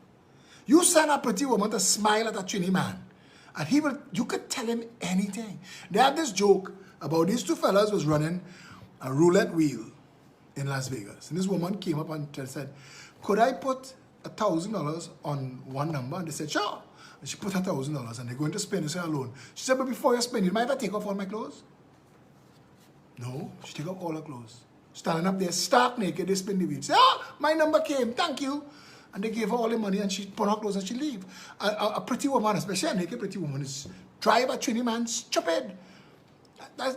You send a pretty woman to smile at a Trini man, and you could tell him anything. They had this joke about these two fellas was running a roulette wheel in Las Vegas. And this woman came up and said, could I put $1,000 on one number? And they said, sure. And she put $1,000 and they're going to spend it alone. She said, but before you spend it, might I take off all my clothes? No, she took off all her clothes. Standing up there, stark naked, they spin the wheel. Say, my number came, thank you. And they gave her all the money and she put her clothes and she leave. A pretty woman, especially a naked pretty woman, is drive a Trini man stupid. I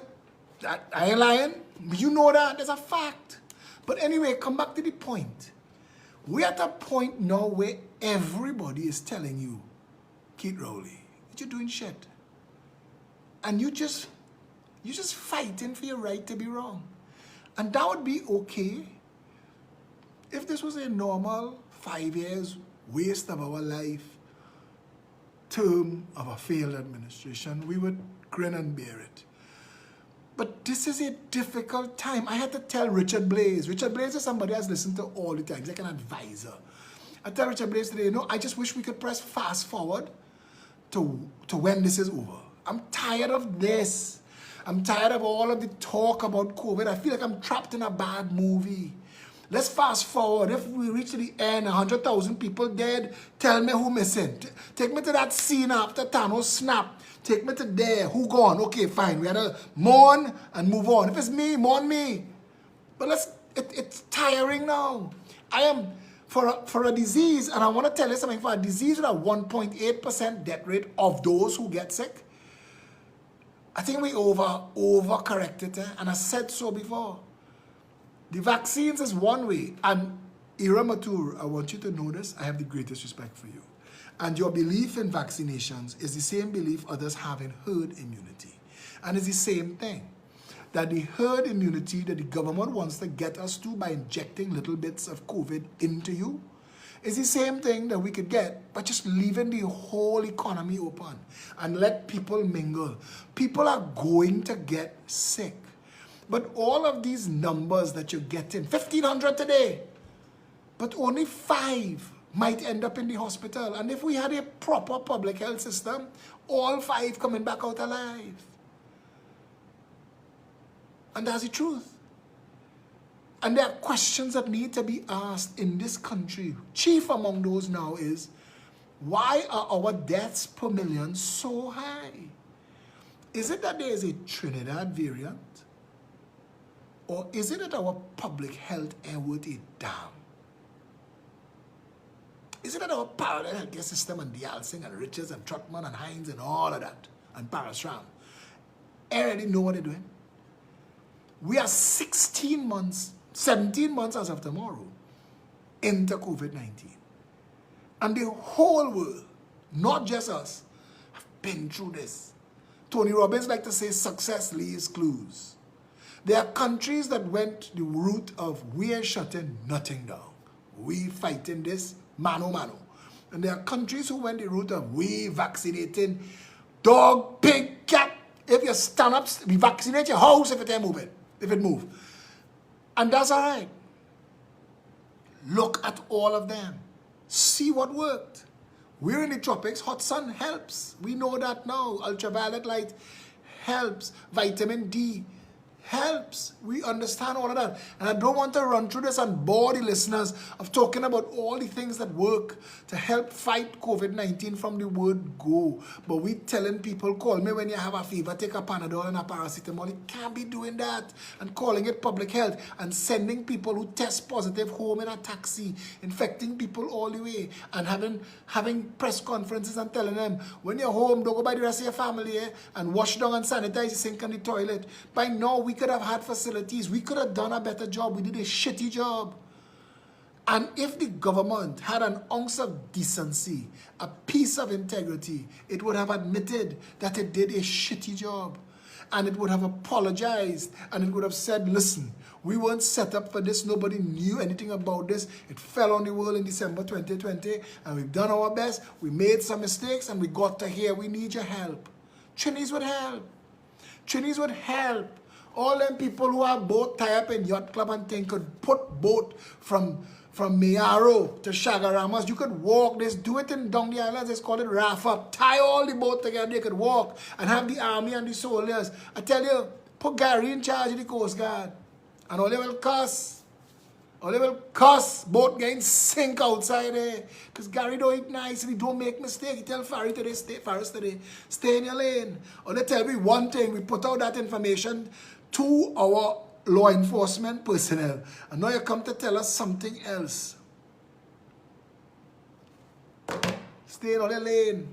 ain't lying. You know that. That's a fact. But anyway, come back to the point. We're at a point now where everybody is telling you, Kate Rowley, that you're doing shit. And you're just fighting for your right to be wrong. And that would be okay if this was a normal 5 years waste of our life, term of a failed administration. We would grin and bear it. But this is a difficult time. I had to tell Richard Blaze. Richard Blaze is somebody I've listened to all the time. He's like an advisor. I tell Richard Blaze today, you know, I just wish we could press fast forward to when this is over. I'm tired of this. I'm tired of all of the talk about COVID. I feel like I'm trapped in a bad movie. Let's fast forward. If we reach the end, 100,000 people dead, tell me who missing. Take me to that scene after Thanos snap. Take me to there. Who gone? Okay, fine. We had to mourn and move on. If it's me, mourn me. But it's tiring now. I am, for a disease, and I want to tell you something, for a disease with a 1.8% death rate of those who get sick, I think we overcorrected it, and I said so before. The vaccines is one way, and Ira Matur, I want you to know this, I have the greatest respect for you. And your belief in vaccinations is the same belief others have in herd immunity. And it's the same thing. That the herd immunity that the government wants to get us to by injecting little bits of COVID into you is the same thing that we could get by just leaving the whole economy open and let people mingle. People are going to get sick. But all of these numbers that you're getting, 1,500 today, but only 5 might end up in the hospital. And if we had a proper public health system, all 5 coming back out alive. And that's the truth. And there are questions that need to be asked in this country. Chief among those now is, why are our deaths per million so high? Is it that there is a Trinidad variant? Or is it that our public health ain't worth a damn? Is it that our parallel healthcare system and Dialsing and Richards and Trotman and Hines and all of that and Parashram already know what they're doing? We are 16 months, 17 months as of tomorrow into COVID-19. And the whole world, not just us, have been through this. Tony Robbins like to say success leaves clues. There are countries that went the route of we are shutting nothing down. We fighting this mano mano. And there are countries who went the route of we vaccinating dog, pig, cat. If you stand up, we vaccinate your house if it ain't moving. If it move. And that's all right. Look at all of them. See what worked. We're in the tropics. Hot sun helps. We know that now. Ultraviolet light helps. Vitamin D helps. We understand all of that. And I don't want to run through this and bore the listeners of talking about all the things that work to help fight COVID-19 from the word go. But we telling people, call me when you have a fever, take a Panadol and a paracetamol. You can't be doing that. And calling it public health and sending people who test positive home in a taxi, infecting people all the way, and having press conferences and telling them, when you're home, don't go by the rest of your family and wash down and sanitize the sink and the toilet. By now, we could have had facilities. We could have done a better job. We did a shitty job. And if the government had an ounce of decency, a piece of integrity, it would have admitted that it did a shitty job. And it would have apologized. And it would have said, listen, we weren't set up for this. Nobody knew anything about this. It fell on the world in December 2020. And we've done our best. We made some mistakes. And we got to here. We need your help. Chinese would help. Chinese would help. All them people who have boat tie up in yacht club and thing could put boat from Mayaro to Shagaramas. You could walk this, do it in down the islands. It's called it raft up. Tie all the boat together. They could walk and have the army and the soldiers. I tell you, put Gary in charge of the Coast Guard. And all they will cuss. All they will cuss. Boat getting sink outside there. Because Gary don't eat nice and he don't make mistakes. He tell Faris today, stay in your lane. Or they tell me one thing, we put out that information to our law enforcement personnel. And now you come to tell us something else. Stay in your lane.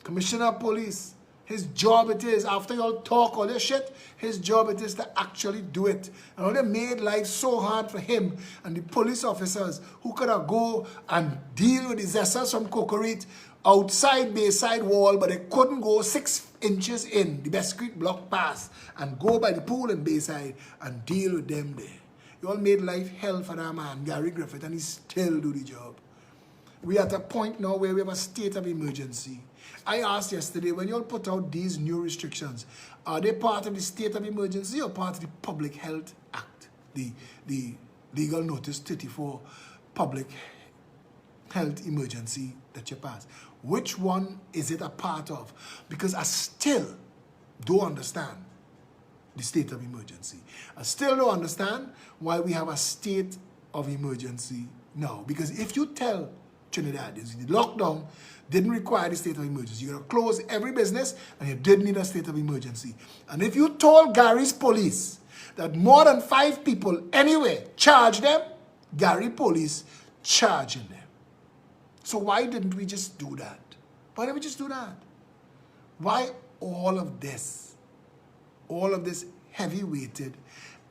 Commissioner of Police, his job it is, after you all talk all this shit, his job it is to actually do it. And all they made life so hard for him and the police officers who could have go and deal with the zesters from Cocorite outside Bayside wall, but they couldn't go 6 inches in the Besquite block pass and go by the pool in Bayside and deal with them there. You all made life hell for that man, Gary Griffith, and he still do the job. We are at a point now where we have a state of emergency. I asked yesterday, when you all put out these new restrictions, are they part of the state of emergency or part of the Public Health Act, the Legal Notice 34 Public Health Emergency that you passed? Which one is it a part of? Because I still don't understand the state of emergency. I still don't understand why we have a state of emergency now. Because if you tell Trinidadians the lockdown didn't require the state of emergency, you're going to close every business and you didn't need a state of emergency. And if you told Gary's police that more than 5 people anywhere charge them, Gary police charging them. So why didn't we just do that? Why didn't we just do that? Why all of this heavy-weighted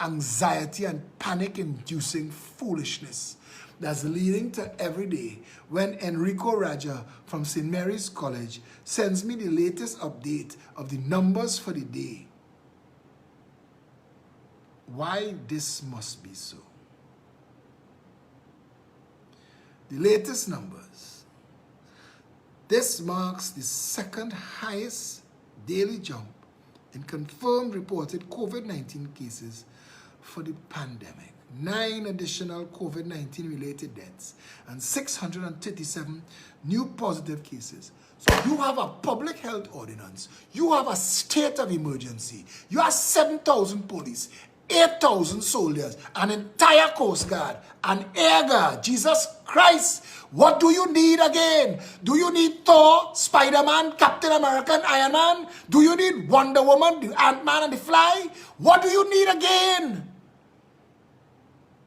anxiety and panic-inducing foolishness that's leading to every day when Enrico Raja from St. Mary's College sends me the latest update of the numbers for the day? Why this must be so? The latest numbers. This marks the second highest daily jump in confirmed reported COVID-19 cases for the pandemic. 9 additional COVID-19 related deaths and 637 new positive cases. So you have a public health ordinance. You have a state of emergency. You have 7,000 police, 8,000 soldiers, an entire Coast Guard, an Air Guard. Jesus Christ, what do you need again? Do you need Thor, Spider-Man, Captain America, and Iron Man? Do you need Wonder Woman, the Ant-Man, and the Fly? What do you need again?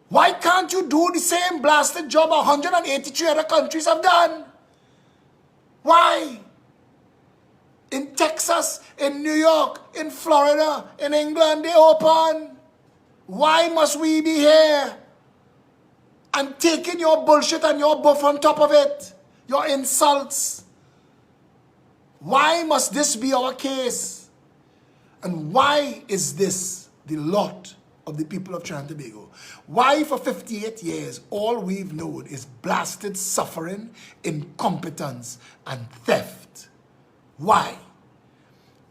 Why can't you do the same blasted job 183 other countries have done? Why? In Texas, in New York, in Florida, in England, they open. Why must we be here? And taking your bullshit and your buff on top of it. Your insults. Why must this be our case? And why is this the lot of the people of Trinidad and Tobago? Why for 58 years all we've known is blasted suffering, incompetence, and theft? Why?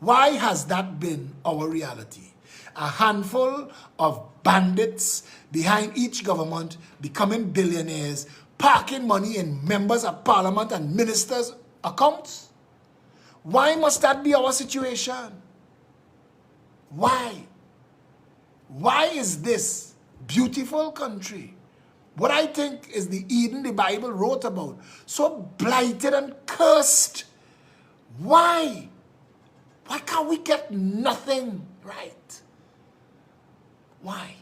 Why has that been our reality? A handful of bandits behind each government becoming billionaires, parking money in members of parliament and ministers' accounts? Why must that be our situation? Why? Why is this beautiful country, what I think is the Eden the Bible wrote about, so blighted and cursed? Why? Why can't we get nothing right? Why?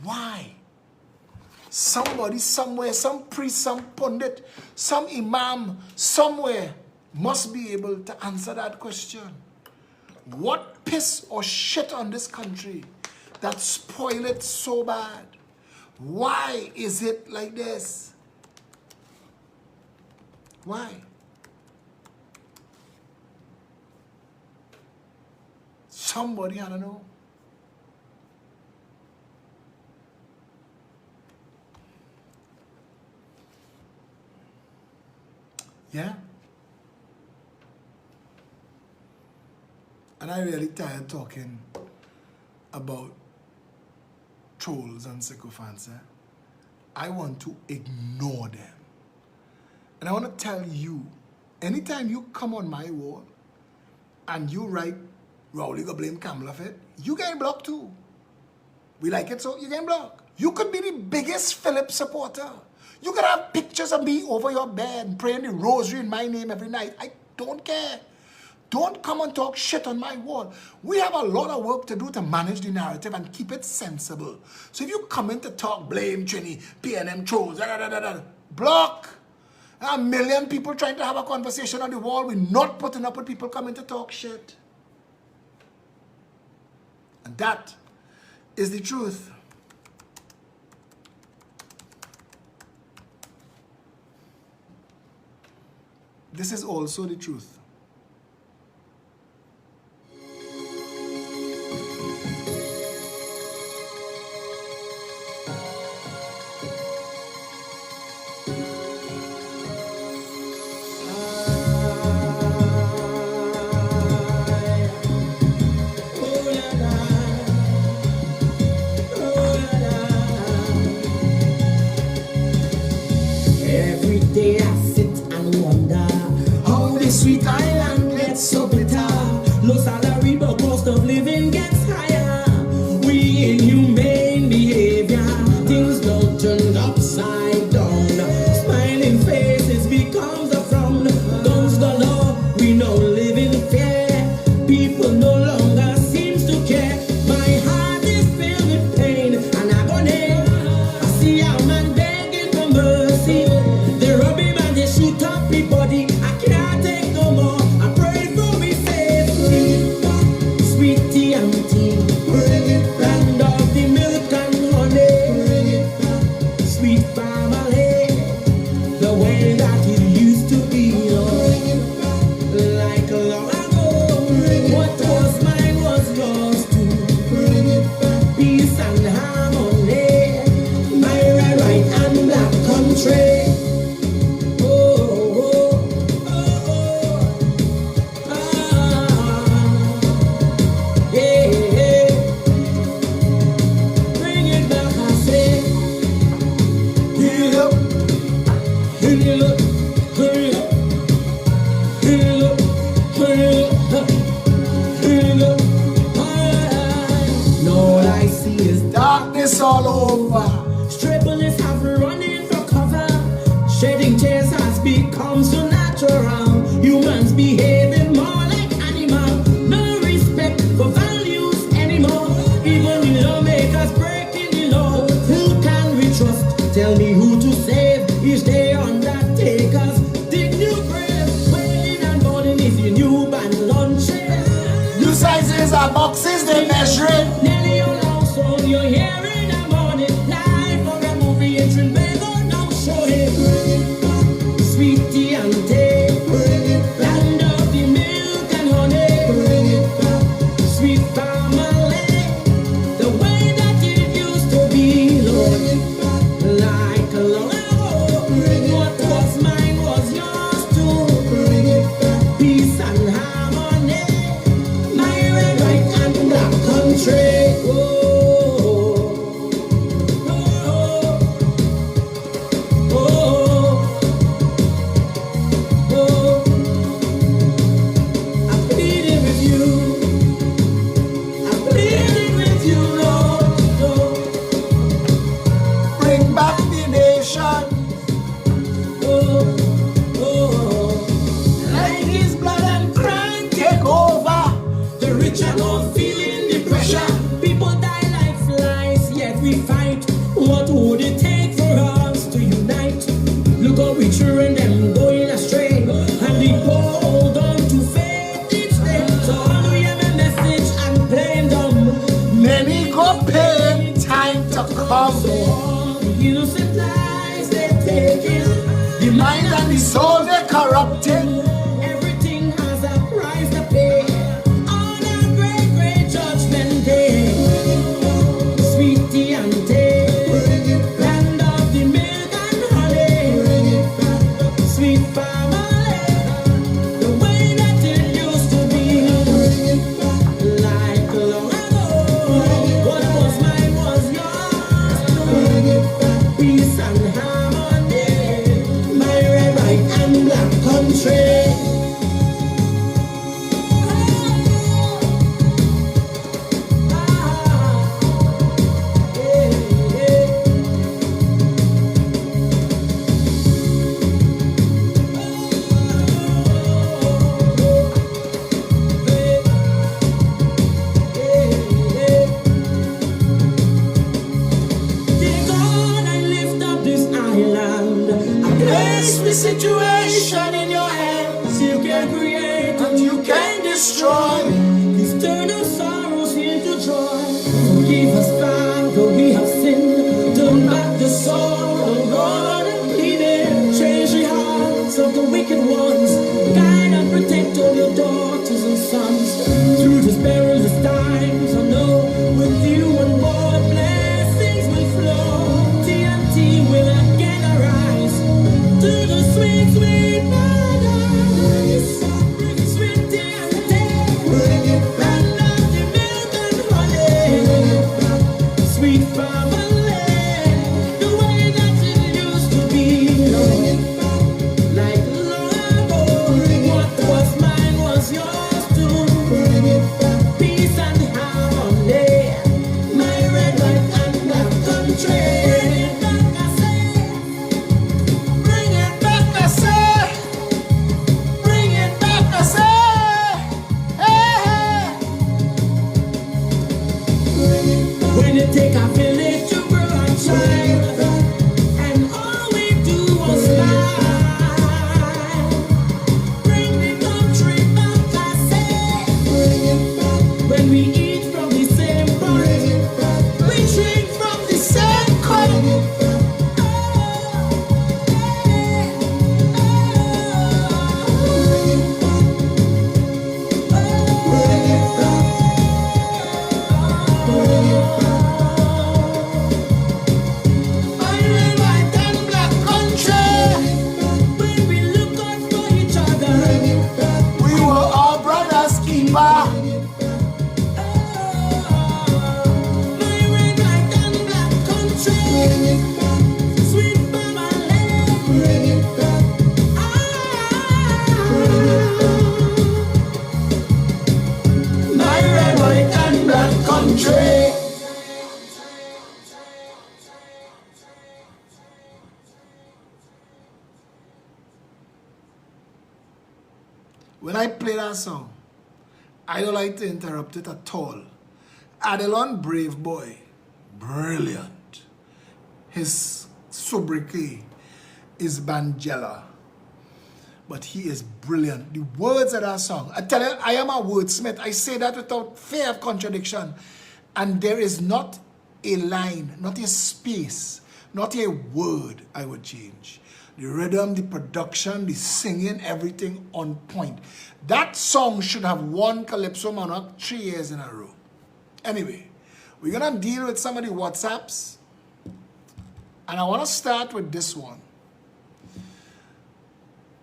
Why? Somebody somewhere, some priest, some pundit, some imam somewhere must be able to answer that question. What piss or shit on this country that spoil it so bad? Why is it like this? Why? Somebody, I don't know. Yeah? And I really tired talking about trolls and sycophants. I want to ignore them. And I want to tell you, anytime you come on my wall and you write, Rowley go blame Kamala for it, you get blocked too. We like it, so you get blocked. You could be the biggest Philip supporter. You could have pictures of me over your bed praying the rosary in my name every night. I don't care. Don't come and talk shit on my wall. We have a lot of work to do to manage the narrative and keep it sensible. So if you come in to talk blame, Trini, PNM trolls, block. A million people trying to have a conversation on the wall. We're not putting up with people coming to talk shit. And that is the truth. This is also the truth. Every day I sit and wonder how this sweet island gets so bitter. Low salary but cost of living gets higher. We inhumane behavior, things don't turn upside down. Smiling faces becomes a frown. Guns galore, we now live in fear. People no longer seems to care. My heart is filled with pain and agony. I see a man begging for mercy. They rub him and they shoot up his body. I can't take no more. I pray for me faith. Bring it back, sweet tea and tea. Bring it back, land of the milk and honey. Bring it back, sweet family. The way that it used to be. Bring it back, like long ago. What was mine was yours too. Bring it back, peace and harmony. My right and black country. Darkness all over. Stray bullets have running for cover. Shedding tears has become so natural. Humans behaving more like animals. No respect for values anymore. Even the lawmakers breaking the law. Who can we trust? Tell me who to save. Is they undertakers? Dig new graves. Wailing and burning is the new band launching. New sizes are boxes they measuring. Nearly all house on your hair in the morning. Live for a movie in Trinbago now showing. Sweet tea and tea. Land of the milk and honey. Sweet family. The way that it used to be, Lord. Like a long ago. What was mine was yours too. Peace and harmony. My red, white and black country. I'm pleading with you. I'm pleading with you, Lord. Bring back the nation. Like his blood and crime take over. The rich are not feeling the pressure. People die like flies, yet we fight. What would it take for us to unite? Look how we children them going astray, and the poor hold on to faith each day. So all we have pain time to come. You supplies they taking, The mind and the soul they corrupting. everything has a price to pay. On a great, great judgment day. Sweetie and tea, land of the milk and honey. Sweet family, the way that it used to be. Like long ago, what was mine was yours. Peace and harmony, my red, white, and black country. Dear God, I lift up this island. I place the situation in your hands. You can create and you can destroy. Please turn our sorrows into joy. Forgive us, Father, we have sinned. Turn back the soul of God and pleading. Change the hearts of the wicked ones. Guide and protect all your daughters and sons. Through this perilous times, I know with you and more blessings will flow. TNT will again arise to the sweet, sweet paradise. Sweet TNT, land of the milk and honey. Sweet family, the way that it used to be. Like long ago, what was mine was yours too. Peace and harmony, my red, white, and black country. Bring it back, I say. Bring it back, I say. Bring it back, I say. Hey, hey. When you take a village to grow a child, and all we do was lie. Bring the country back, I say. When we eat from the same pot, we drink from the same cup. My red, white, and black country. When we look out for each other, We were all brothers keeper. my red, white, and black country. Sweet family. My red, white, and black country. When I play that song, I don't like to interrupt it at all. Adelon, brave boy, brilliant. His sobriquet is Bangela, but he is brilliant. The words of that song, I tell you, I am a wordsmith. I say that without fear of contradiction. And there is not a line, not a space, not a word I would change. The rhythm, the production, the singing, everything on point. That song should have won Calypso Monarch 3 years in a row. Anyway, we're going to deal with some of the WhatsApps. And I want to start with this one.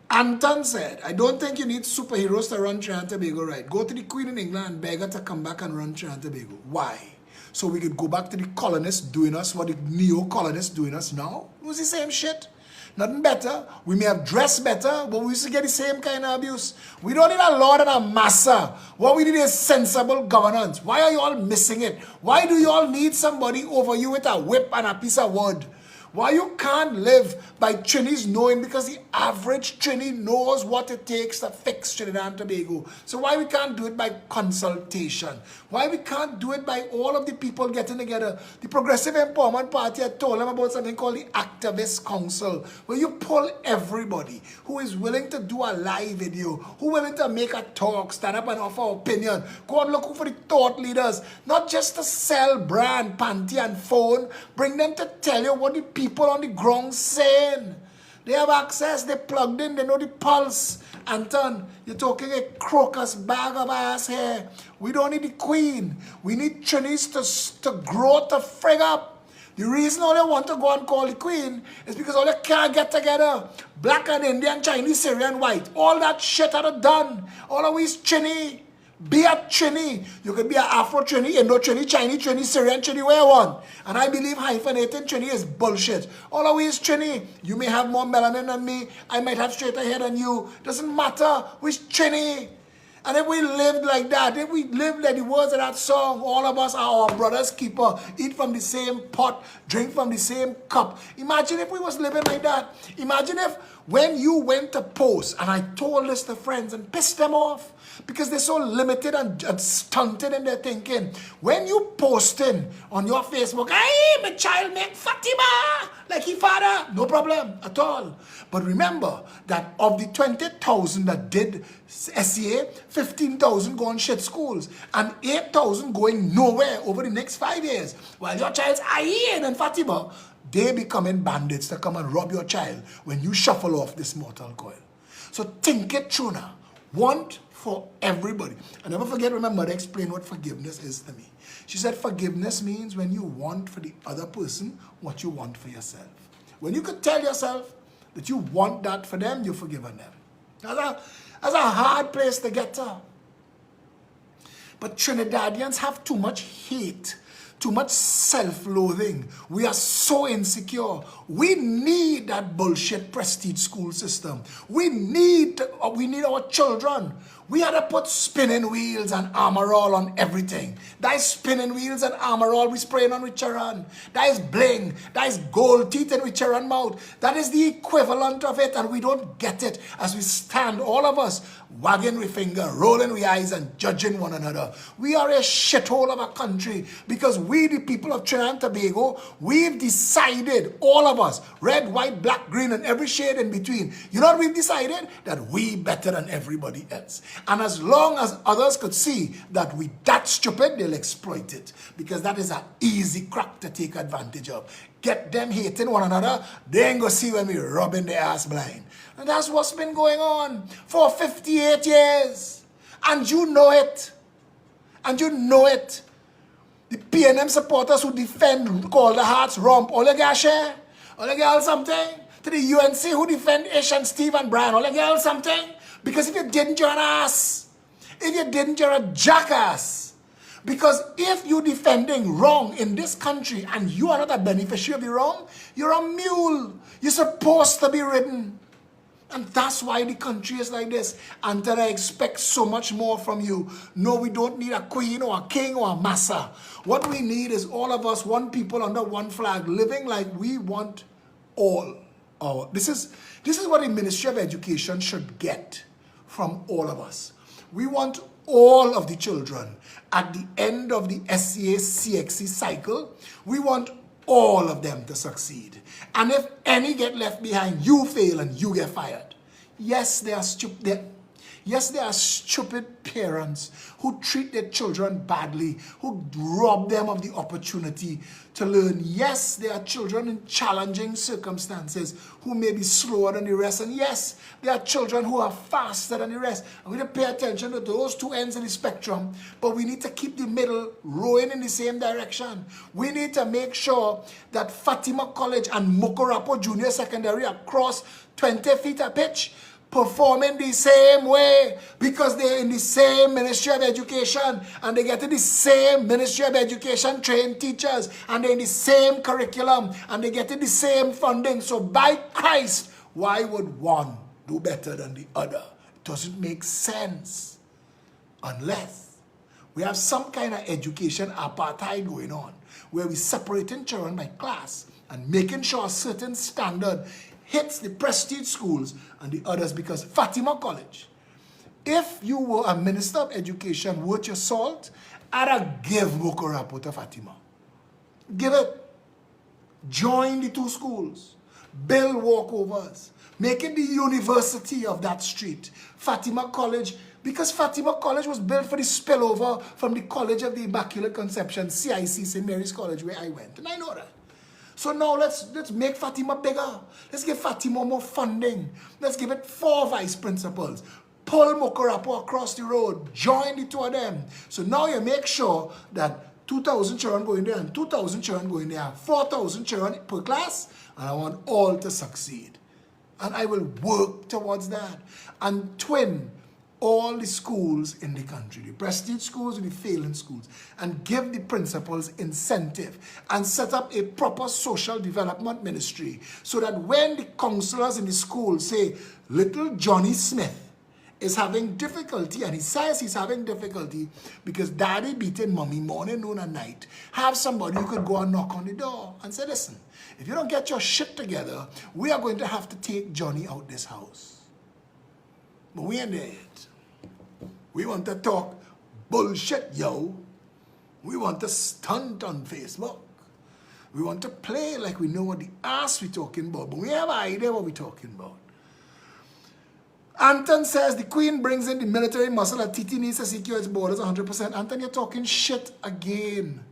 Anton said, I don't think you need superheroes to run Trinidad and Tobago right. Go to the Queen in England and beg her to come back and run Trinidad and Tobago. Why? So we could go back to the colonists doing us what the neo-colonists doing us now? It was the same shit. Nothing better. We may have dressed better, but we used to get the same kind of abuse. We don't need a lord and a massa. What we need is sensible governance. Why are you all missing it? Why do you all need somebody over you with a whip and a piece of wood? Why you can't live by Trinis knowing, because the average Trini knows what it takes to fix Trinidad and Tobago. So why we can't do it by consultation? Why we can't do it by all of the people getting together? The Progressive Empowerment Party had told them about something called the Activist Council, where you pull everybody who is willing to do a live video, who willing to make a talk, stand up and offer opinion, go and look for the thought leaders, not just to sell brand, panty and phone, bring them to tell you what the people on the ground saying. They have access, they plugged in, they know the pulse. Anton, you're talking a crocus bag of ass here. We don't need the queen. We need Trinis to grow, to frig up. The reason all they want to go and call the queen is because all they can't get together. Black and Indian, Chinese, Syrian, white. All that shit are done. All of is Trini. Be a Trini. You can be an Afro Trini, Indo Trini, Chinese Trini, Syrian Trini, where you want. And I believe hyphenating Trini is bullshit. All of is Trini. You may have more melanin than me. I might have straighter hair than you. Doesn't matter. Which Trini. And if we lived like that, if we lived like the words of that song, all of us are our brother's keeper, eat from the same pot, drink from the same cup. Imagine if we was living like that. Imagine if when you went to post, and I told this to friends and pissed them off, because they're so limited and stunted in their thinking. When you posting on your Facebook, hey, my child make Fatima like his father, no problem at all. But remember that of the 20,000 that did SCA, 15,000 go on shit schools and 8,000 going nowhere over the next 5 years. While your child's Ayin and Fatima, they becoming bandits to come and rob your child when you shuffle off this mortal coil. So think it through now. Want for everybody. I never forget when my mother explained what forgiveness is to me. She said forgiveness means when you want for the other person what you want for yourself. When you could tell yourself that you want that for them, you've forgiven them. That's a hard place to get to. But Trinidadians have too much hate, too much self-loathing. We are so insecure. We need that bullshit prestige school system. We need our children. We had to put spinning wheels and armor all on everything. That is spinning wheels and armor all we spraying on with Charan. That is bling. That is gold teeth in with Charan mouth. That is the equivalent of it, and we don't get it as we stand, all of us, wagging with finger, rolling with eyes, and judging one another. We are a shithole of a country because we, the people of Trinidad and Tobago, we've decided, all of us, red, white, black, green, and every shade in between. You know what we've decided? That we better than everybody else. And as long as others could see that we that stupid, they'll exploit it. Because that is an easy crack to take advantage of. Get them hating one another, they ain't gonna see when we rubbing their ass blind. And that's what's been going on for 58 years. And you know it. And you know it. The PNM supporters who defend, call the Hearts romp, all you gotta share? All you got something? To the UNC who defend Ish and Steve and Brian, all you got something? Because if you didn't, you're an ass. If you didn't, you're a jackass. Because if you're defending wrong in this country and you are not a beneficiary of the wrong, you're a mule. You're supposed to be ridden. And that's why the country is like this. And that I expect so much more from you. No, we don't need a queen or a king or a massa. What we need is all of us, one people under one flag, living like we want all our. This is what the Ministry of Education should get from all of us. We want all of the children at the end of the SCA CXC cycle. We want all of them to succeed. And if any get left behind, you fail and you get fired. Yes, they are stupid. Yes, there are stupid parents who treat their children badly, who rob them of the opportunity to learn. Yes, there are children in challenging circumstances who may be slower than the rest. And yes, there are children who are faster than the rest. And we need to pay attention to those two ends of the spectrum. But we need to keep the middle rowing in the same direction. We need to make sure that Fatima College and Mokorapo Junior Secondary across 20 feet of pitch performing the same way because they're in the same Ministry of Education and they get the same Ministry of Education trained teachers and they're in the same curriculum and they get the same funding. So by Christ, why would one do better than the other? It doesn't make sense unless we have some kind of education apartheid going on where we're separating children by class and making sure a certain standard hits the prestige schools and the others, because Fatima College, if you were a minister of education worth your salt, I'd have give Mokorapo to Fatima. Give it. Join the two schools. Build walkovers. Make it the university of that street. Fatima College, because Fatima College was built for the spillover from the College of the Immaculate Conception, CIC, St. Mary's College, where I went. And I know that. So now let's make Fatima bigger. Let's give Fatima more funding. Let's give it 4 vice principals. Pull Mokorapo across the road. Join the two of them. So now you make sure that 2,000 children go in there and 2,000 children go in there. 4,000 children per class. And I want all to succeed. And I will work towards that. And twin all the schools in the country, the prestige schools and the failing schools, and give the principals incentive and set up a proper social development ministry so that when the counselors in the school say, little Johnny Smith is having difficulty, and he says he's having difficulty because daddy beating mommy morning, noon, and night, have somebody who could go and knock on the door and say, listen, if you don't get your shit together, we are going to have to take Johnny out this house. But we ain't there yet. We want to talk bullshit, yo. We want to stunt on Facebook. We want to play like we know what the ass we're talking about, but we have an idea what we're talking about. Anton says the Queen brings in the military muscle that TT needs to secure its borders 100%. Anton, you're talking shit again.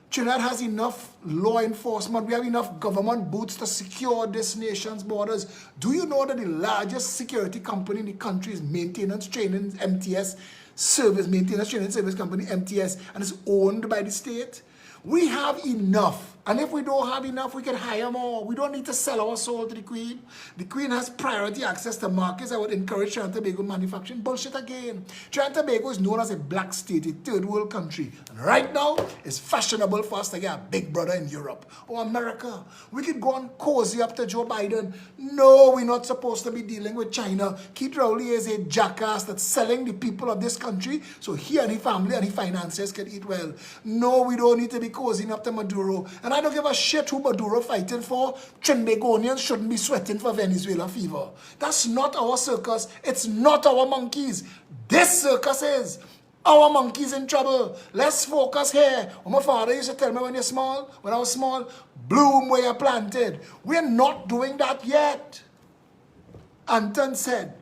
Trinidad has enough law enforcement. We have enough government boots to secure this nation's borders. Do you know that the largest security company in the country is Maintenance Training MTS Service, Maintenance Training Service Company, MTS, and it's owned by the state? We have enough. And if we don't have enough, we can hire more. We don't need to sell our soul to the Queen. The Queen has priority access to markets. I would encourage Trinidad and Tobago manufacturing. Bullshit again. Trinidad and Tobago is known as a black state, a third world country. And right now, it's fashionable for us to get a big brother in Europe or America. We could go and cozy up to Joe Biden. No, we're not supposed to be dealing with China. Keith Rowley is a jackass that's selling the people of this country so he and his family and his financiers can eat well. No, we don't need to be cozying up to Maduro. And I don't give a shit who Maduro fighting for. Trinbagonians shouldn't be sweating for Venezuela fever. That's not our circus. It's not our monkeys. This circus is. Our monkeys in trouble. Let's focus here. When my father used to tell me when you're small, when I was small, bloom where you're planted. We're not doing that yet. Anton said,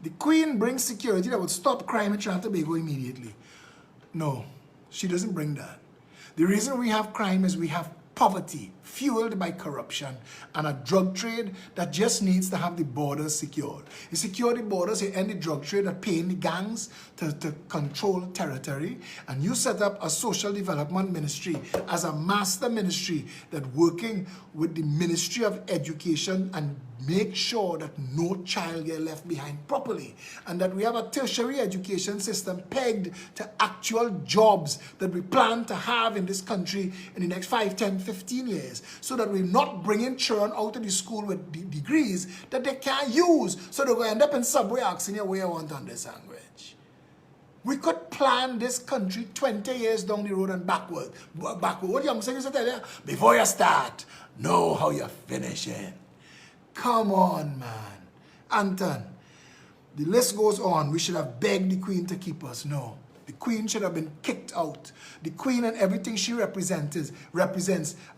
the Queen brings security that would stop crime in Trinidad and Tobago immediately. No, she doesn't bring that. The reason we have crime is we have poverty fueled by corruption and a drug trade that just needs to have the borders secured. You secure the borders, you end the drug trade that paying the gangs to control territory, and you set up a social development ministry as a master ministry that working with the Ministry of Education and make sure that no child get left behind properly, and that we have a tertiary education system pegged to actual jobs that we plan to have in this country in the next 5, 10, 15 years, so that we're not bringing children out of the school with degrees that they can't use, so they're going to end up in Subway asking you where you want on this sandwich. We could plan this country 20 years down the road and backward. What young saying to tell you? Before you start, know how you're finishing. Come on, man. Anton, the list goes on. We should have begged the Queen to keep us. No. The Queen should have been kicked out. The Queen and everything she represents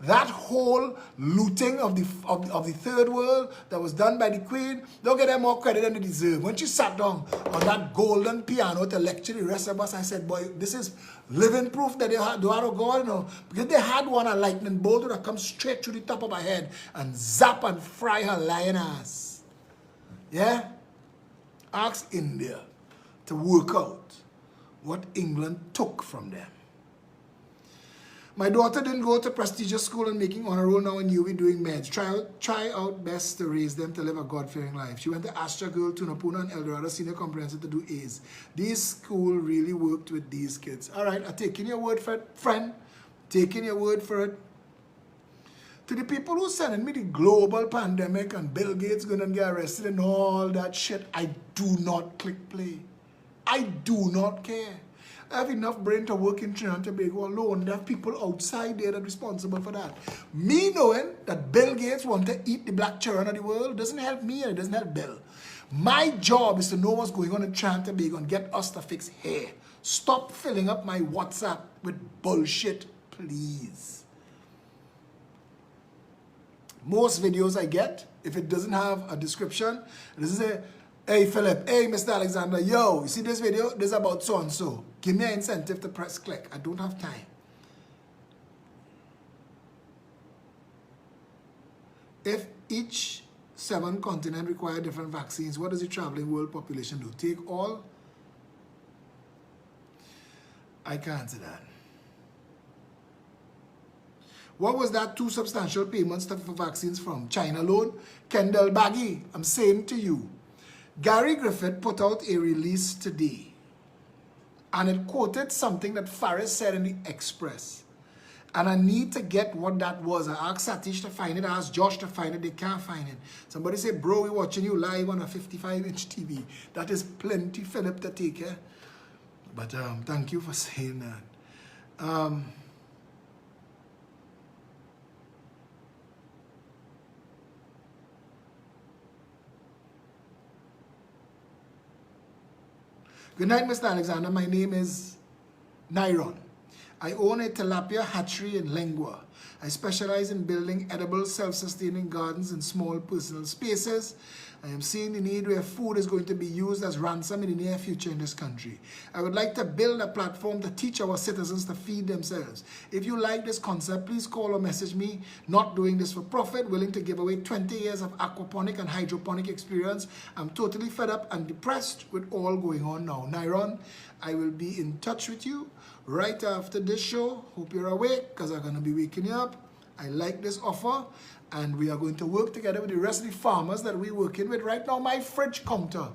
that whole looting of the third world that was done by the Queen. Don't get them more credit than they deserve. When she sat down on that golden piano to lecture the rest of us, I said, boy, this is living proof that they had the word of God, you know. Because they had one, a lightning bolt that comes straight through the top of her head and zap and fry her lion ass. Yeah? Ask India to work out what England took from them. My daughter didn't go to prestigious school and making honor roll now in UV doing meds. Try out best to raise them to live a God-fearing life. She went to Astra Girl, Tunapuna, and Eldorado Senior Comprehensive to do A's. This school really worked with these kids. All right, I'm taking your word for it, friend. Taking your word for it. To the people who sending me the global pandemic and Bill Gates gonna get arrested and all that shit, I do not click play. I do not care. I have enough brain to work in Trinidad and Tobago alone. There are people outside there that are responsible for that. Me knowing that Bill Gates wants to eat the black children of the world doesn't help me and it doesn't help Bill. My job is to know what's going on in Trinidad and Tobago and get us to fix hair. Stop filling up my WhatsApp with bullshit, please. Most videos I get, if it doesn't have a description, it doesn't say, hey Philip, hey Mr. Alexander, yo, you see this video? This is about so and so. Give me an incentive to press click. I don't have time. If each 7 continents require different vaccines, what does the traveling world population do? Take all? I can't answer that. What was that 2 substantial payments for vaccines from? China alone? Kendall Baggy, I'm saying to you, Gary Griffith put out a release today and it quoted something that Faris said in the Express. And I need to get what that was. I asked Satish to find it, I asked Josh to find it, they can't find it. Somebody say, bro, we're watching you live on a 55-inch TV. That is plenty, Philip, to take care. But thank you for saying that. Good night, Mr. Alexander. My name is Nyron. I own a tilapia hatchery in Lengua. I specialize in building edible, self-sustaining gardens in small personal spaces. I am seeing the need where food is going to be used as ransom in the near future in this country. I would like to build a platform to teach our citizens to feed themselves. If you like this concept, please call or message me. Not doing this for profit, willing to give away 20 years of aquaponic and hydroponic experience. I'm totally fed up and depressed with all going on now. Nyron, I will be in touch with you right after this show. Hope you're awake because I'm going to be waking you up. I like this offer. And we are going to work together with the rest of the farmers that we're working with. Right now, my fridge counter,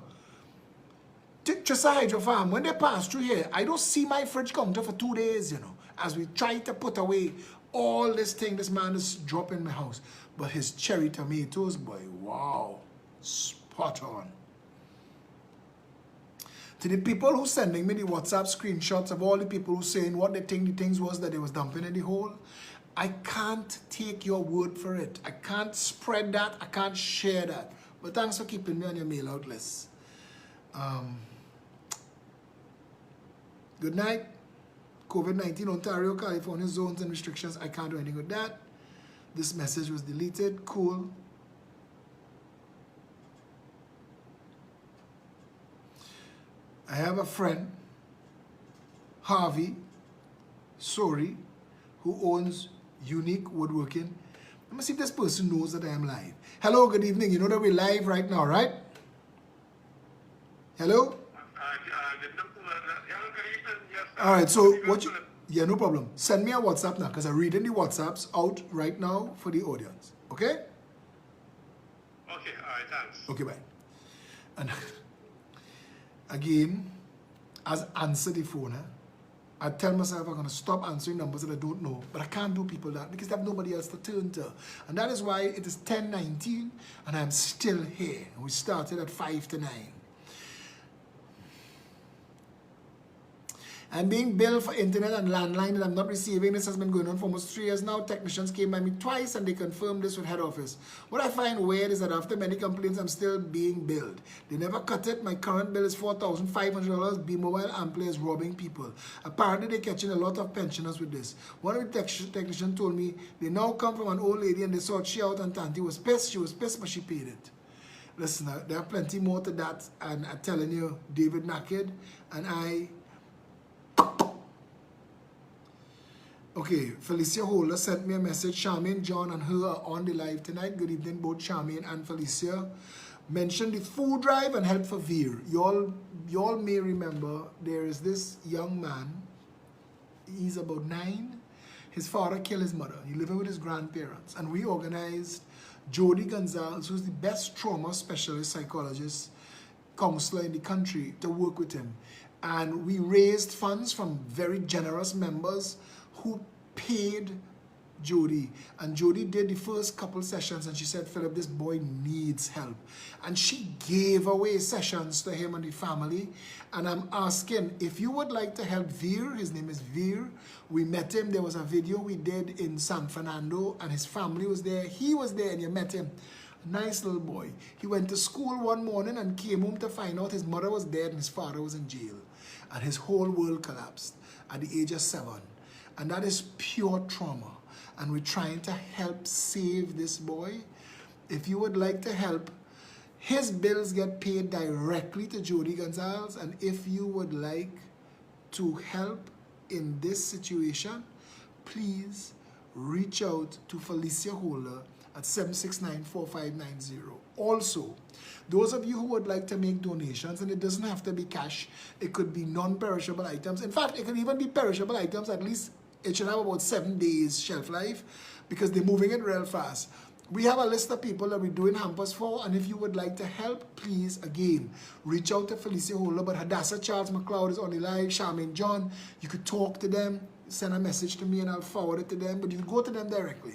Trissa Hydro Farm, when they pass through here, I don't see my fridge counter for 2 days, you know, as we try to put away all this thing this man is dropping in my house. But his cherry tomatoes, boy, wow, spot on. To the people who sending me the WhatsApp screenshots of all the people who saying what they think the things was that they was dumping in the hole, I can't take your word for it. I can't spread that. I can't share that. But thanks for keeping me on your mail out list. Good night. COVID-19, Ontario, California zones and restrictions. I can't do anything with that. This message was deleted. Cool. I have a friend, Harvey Sori, who owns Unique Woodworking. Let me see if this person knows that I am live. Hello, good evening. You know that we're live right now, right? Hello? All right, so what you... Yeah, no problem. Send me a WhatsApp now because I'm reading the WhatsApps out right now for the audience. Okay? Okay, all right, thanks. Okay, bye. And again, as answer the phone, I tell myself I'm going to stop answering numbers that I don't know, but I can't do people that because they have nobody else to turn to. And that is why it is 10:19 and I'm still here. And we started at 5 to 9. I'm being billed for internet and landline and I'm not receiving. This has been going on for almost 3 years now. Technicians came by me twice and they confirmed this with head office. What I find weird is that after many complaints, I'm still being billed. They never cut it. My current bill is $4,500. B-Mobile Ampli is robbing people. Apparently, they're catching a lot of pensioners with this. One of the technicians told me they now come from an old lady and they saw she out and Tanti was pissed. She was pissed, but she paid it. Listen, there are plenty more to that. And I'm telling you, David Naked and I... Okay, Felicia Holder sent me a message. Charmaine, John, and her are on the live tonight. Good evening, both Charmaine and Felicia. Mentioned the food drive and help for Veer. Y'all may remember there is this young man. He's about 9. His father killed his mother. He lived with his grandparents. And we organized Jody Gonzalez, who's the best trauma specialist, psychologist, counselor in the country, to work with him. And we raised funds from very generous members who paid Jody, and Jody did the first couple sessions, and she said, Philip, this boy needs help. And she gave away sessions to him and the family. And I'm asking, if you would like to help Veer, his name is Veer, we met him, there was a video we did in San Fernando, and his family was there, he was there, and you met him. Nice little boy. He went to school one morning and came home to find out his mother was dead and his father was in jail. And his whole world collapsed at the age of 7. And that is pure trauma. And we're trying to help save this boy. If you would like to help, his bills get paid directly to Jody Gonzalez. And if you would like to help in this situation, please reach out to Felicia Holder at 769-4590. Also, those of you who would like to make donations, and it doesn't have to be cash, it could be non-perishable items. In fact, it could even be perishable items. At least it should have about 7 days shelf life because they're moving it real fast. We have a list of people that we're doing hampers for, and if you would like to help, please, again, reach out to Felicia Holder. But Hadassah Charles McLeod is on the live, Charmaine John. You could talk to them, send a message to me, and I'll forward it to them, but you can go to them directly.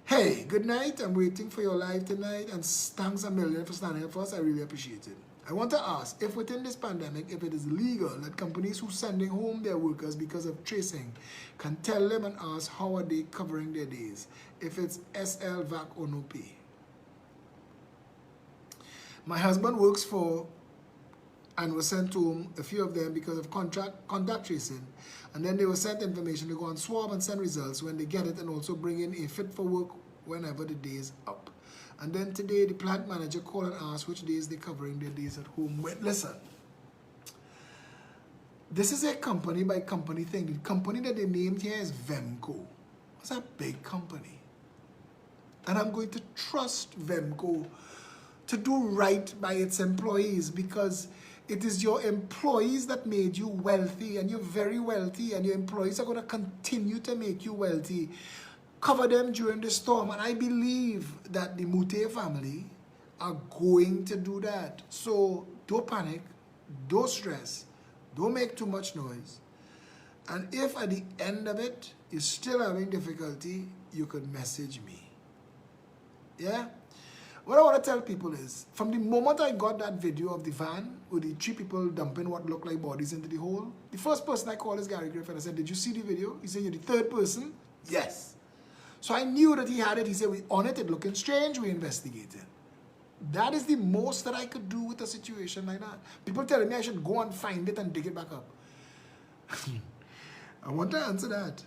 Hey, good night. I'm waiting for your live tonight, and thanks a million for standing up for us. I really appreciate it. I want to ask if within this pandemic, if it is legal that companies who are sending home their workers because of tracing can tell them and ask how are they covering their days, if it's SL, VAC, or no pay. My husband works for and was sent home, a few of them, because of contact tracing, and then they were sent information to go on swab and send results when they get it, and also bring in a fit for work whenever the day is up. And then today, the plant manager called and asked which days they're covering their days at home. Wait, listen. This is a company by company thing. The company that they named here is Vemco. It's a big company. And I'm going to trust Vemco to do right by its employees, because it is your employees that made you wealthy, and you're very wealthy, and your employees are going to continue to make you wealthy. Cover them during the storm, and I believe that the Mute family are going to do that. So don't panic, don't stress, don't make too much noise. And if at the end of it you're still having difficulty, you could message me. Yeah? What I want to tell people is, from the moment I got that video of the van with the 3 people dumping what looked like bodies into the hole, the first person I called is Gary Griffin. I said, did you see the video? He said, you're the 3rd person? Yes. So I knew that he had it. He said, we on it looking strange, we investigated. That is the most that I could do with a situation like that. People telling me I should go and find it and dig it back up. I want to answer that.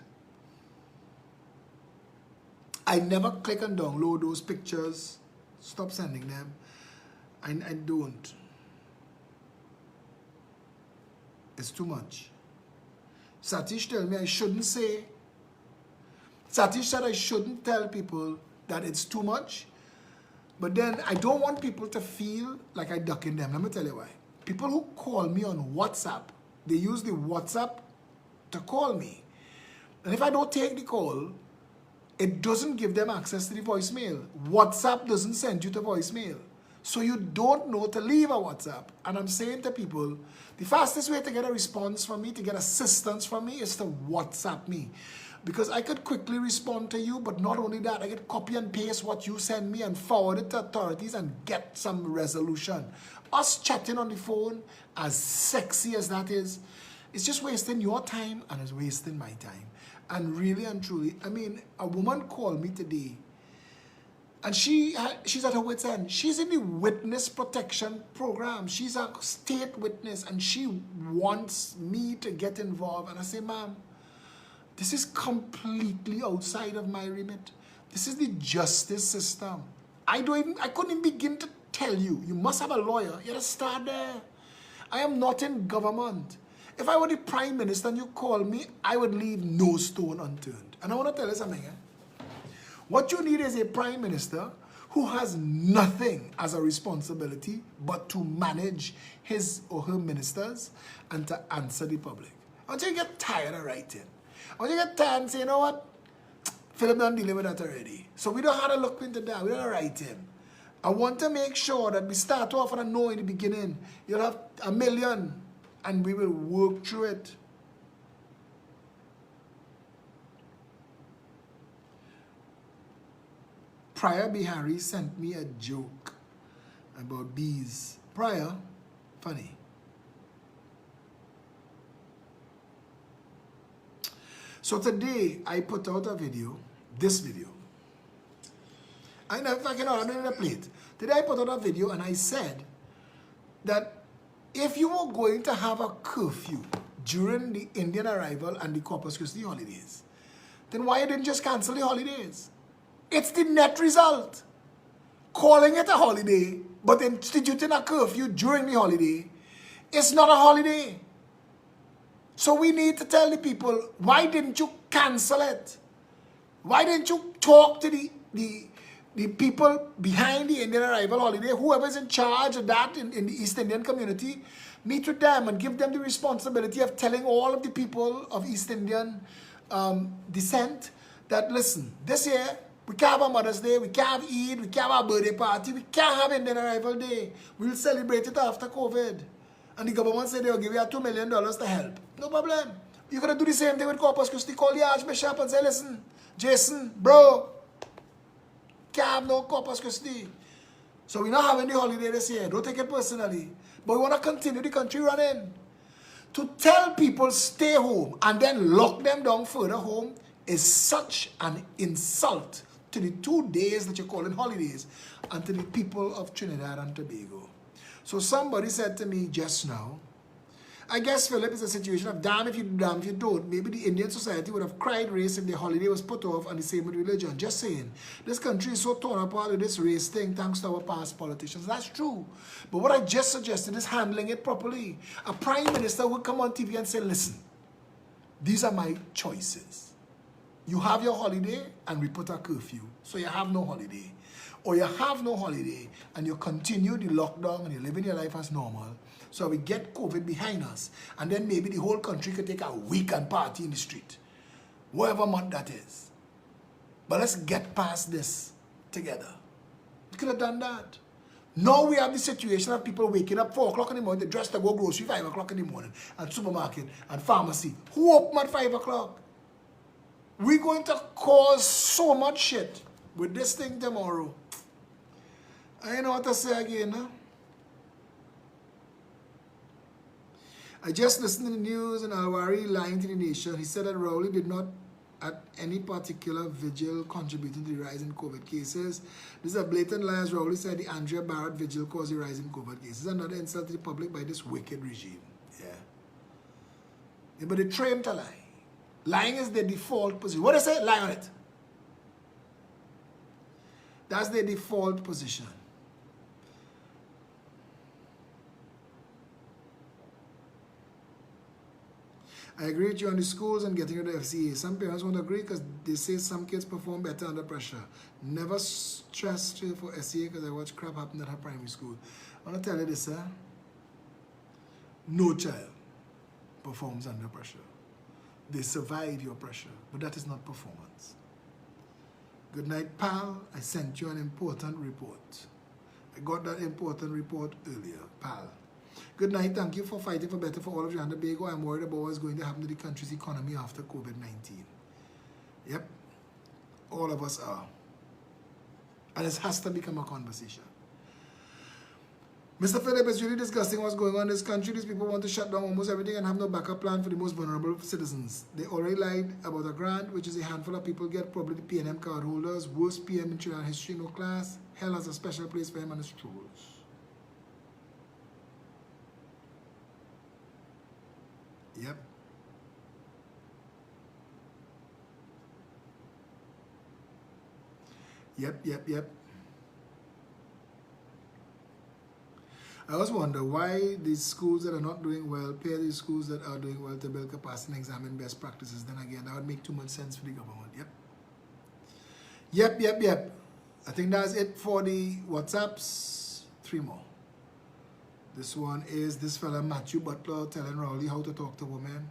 I never click and download those pictures. Stop sending them. I don't. It's too much. Satish told me I shouldn't say. Satish said I shouldn't tell people that it's too much. But then I don't want people to feel like I ducking them. Let me tell you why. People who call me on WhatsApp, they use the WhatsApp to call me. And if I don't take the call, it doesn't give them access to the voicemail. WhatsApp doesn't send you to voicemail. So you don't know to leave a WhatsApp. And I'm saying to people, the fastest way to get a response from me, to get assistance from me, is to WhatsApp me. Because I could quickly respond to you, but not only that, I could copy and paste what you send me and forward it to authorities and get some resolution. Us chatting on the phone, as sexy as that is, it's just wasting your time and it's wasting my time. And really and truly, I mean, a woman called me today, and she's at her wit's end. She's in the witness protection program. She's a state witness, and she wants me to get involved. And I say, ma'am, this is completely outside of my remit. This is the justice system. I couldn't even begin to tell you. You must have a lawyer. You gotta start there. I am not in government. If I were the prime minister and you call me, I would leave no stone unturned. And I want to tell you something. What you need is a prime minister who has nothing as a responsibility but to manage his or her ministers and to answer the public. I want you to get tired of writing. I want you to get tired and say, you know what? Philip done dealing with that already. So we don't have to look into that. We don't write him. I want to make sure that we start off on a no in the beginning. You'll have 1 million and we will work through it. Prior Bihari sent me a joke about bees. Prior, funny. So today I put out a video, this video. I know if I can order in a plate. Today I put out a video and I said that if you were going to have a curfew during the Indian arrival and the Corpus Christi holidays, then why you didn't just cancel the holidays? It's the net result. Calling it a holiday, but instituting a curfew during the holiday, it's not a holiday. So we need to tell the people, why didn't you cancel it? Why didn't you talk to the people behind the Indian arrival holiday, whoever's in charge of that in the East Indian community, meet with them and give them the responsibility of telling all of the people of East Indian descent that, listen, this year, we can't have a Mother's Day, we can't have Eid, we can't have a birthday party, we can't have Indian arrival day. We'll celebrate it after COVID. And the government said they'll give you $2 million to help. No problem. You're going to do the same thing with Corpus Christi. Call the Archbishop and say, listen, Jason, bro, can't have no Corpus Christi. So we're not having the holiday this year. Don't take it personally. But we want to continue the country running. To tell people stay home and then lock them down further home is such an insult to the 2 days that you're calling holidays and to the people of Trinidad and Tobago. So somebody said to me just now, I guess, Philip, it's a situation of damn if you do, damn if you don't. Maybe the Indian society would have cried race if the holiday was put off, and the same with religion. Just saying. This country is so torn apart with this race thing thanks to our past politicians. That's true. But what I just suggested is handling it properly. A prime minister would come on TV and say, listen, these are my choices. You have your holiday and we put a curfew. So you have no holiday. Or you have no holiday and you continue the lockdown and you're living your life as normal. So we get COVID behind us. And then maybe the whole country could take a week and party in the street. Whatever month that is. But let's get past this together. We could have done that. Now we have the situation of people waking up 4 o'clock in the morning, they dress to go grocery 5 o'clock in the morning, and supermarket and pharmacy. Who open at 5 o'clock? We're going to cause so much shit with this thing tomorrow. I don't know what to say again, huh? I just listened to the news and Alwari lying to the nation. He said that Rowley did not at any particular vigil contributing to the rise in COVID cases. This is a blatant lie, as Rowley said the Andrea Barrett vigil caused the rise in COVID cases. Another insult to the public by this wicked regime. Yeah, but they train him to lie. Lying is their default position. What do they say? Lie on it. That's their default position. I agree with you on the schools and getting rid of FCA. Some parents won't agree because they say some kids perform better under pressure. Never stressed for SCA because I watch crap happen at her primary school. I want to tell you this, sir. No child performs under pressure. They survive your pressure, but that is not performance. Good night, pal. I sent you an important report. I got that important report earlier, pal. Good night. Thank you for fighting for better for all of Trinidad and Tobago. I'm worried about what's going to happen to the country's economy after COVID-19. Yep. All of us are. And it has to become a conversation. Mr. Philip, it's really disgusting what's going on in this country. These people want to shut down almost everything and have no backup plan for the most vulnerable citizens. They already lied about a grant, which is a handful of people get, probably the PNM card holders. Worst PM in Trinidad history, no class. Hell has a special place for him and his trolls. Yep. Yep. I always wonder why these schools that are not doing well pay these schools that are doing well to build capacity and examine best practices. Then again, that would make too much sense for the government. Yep. I think that's it for the WhatsApps. 3 more. This one is this fella Matthew Butler telling Rowley how to talk to women.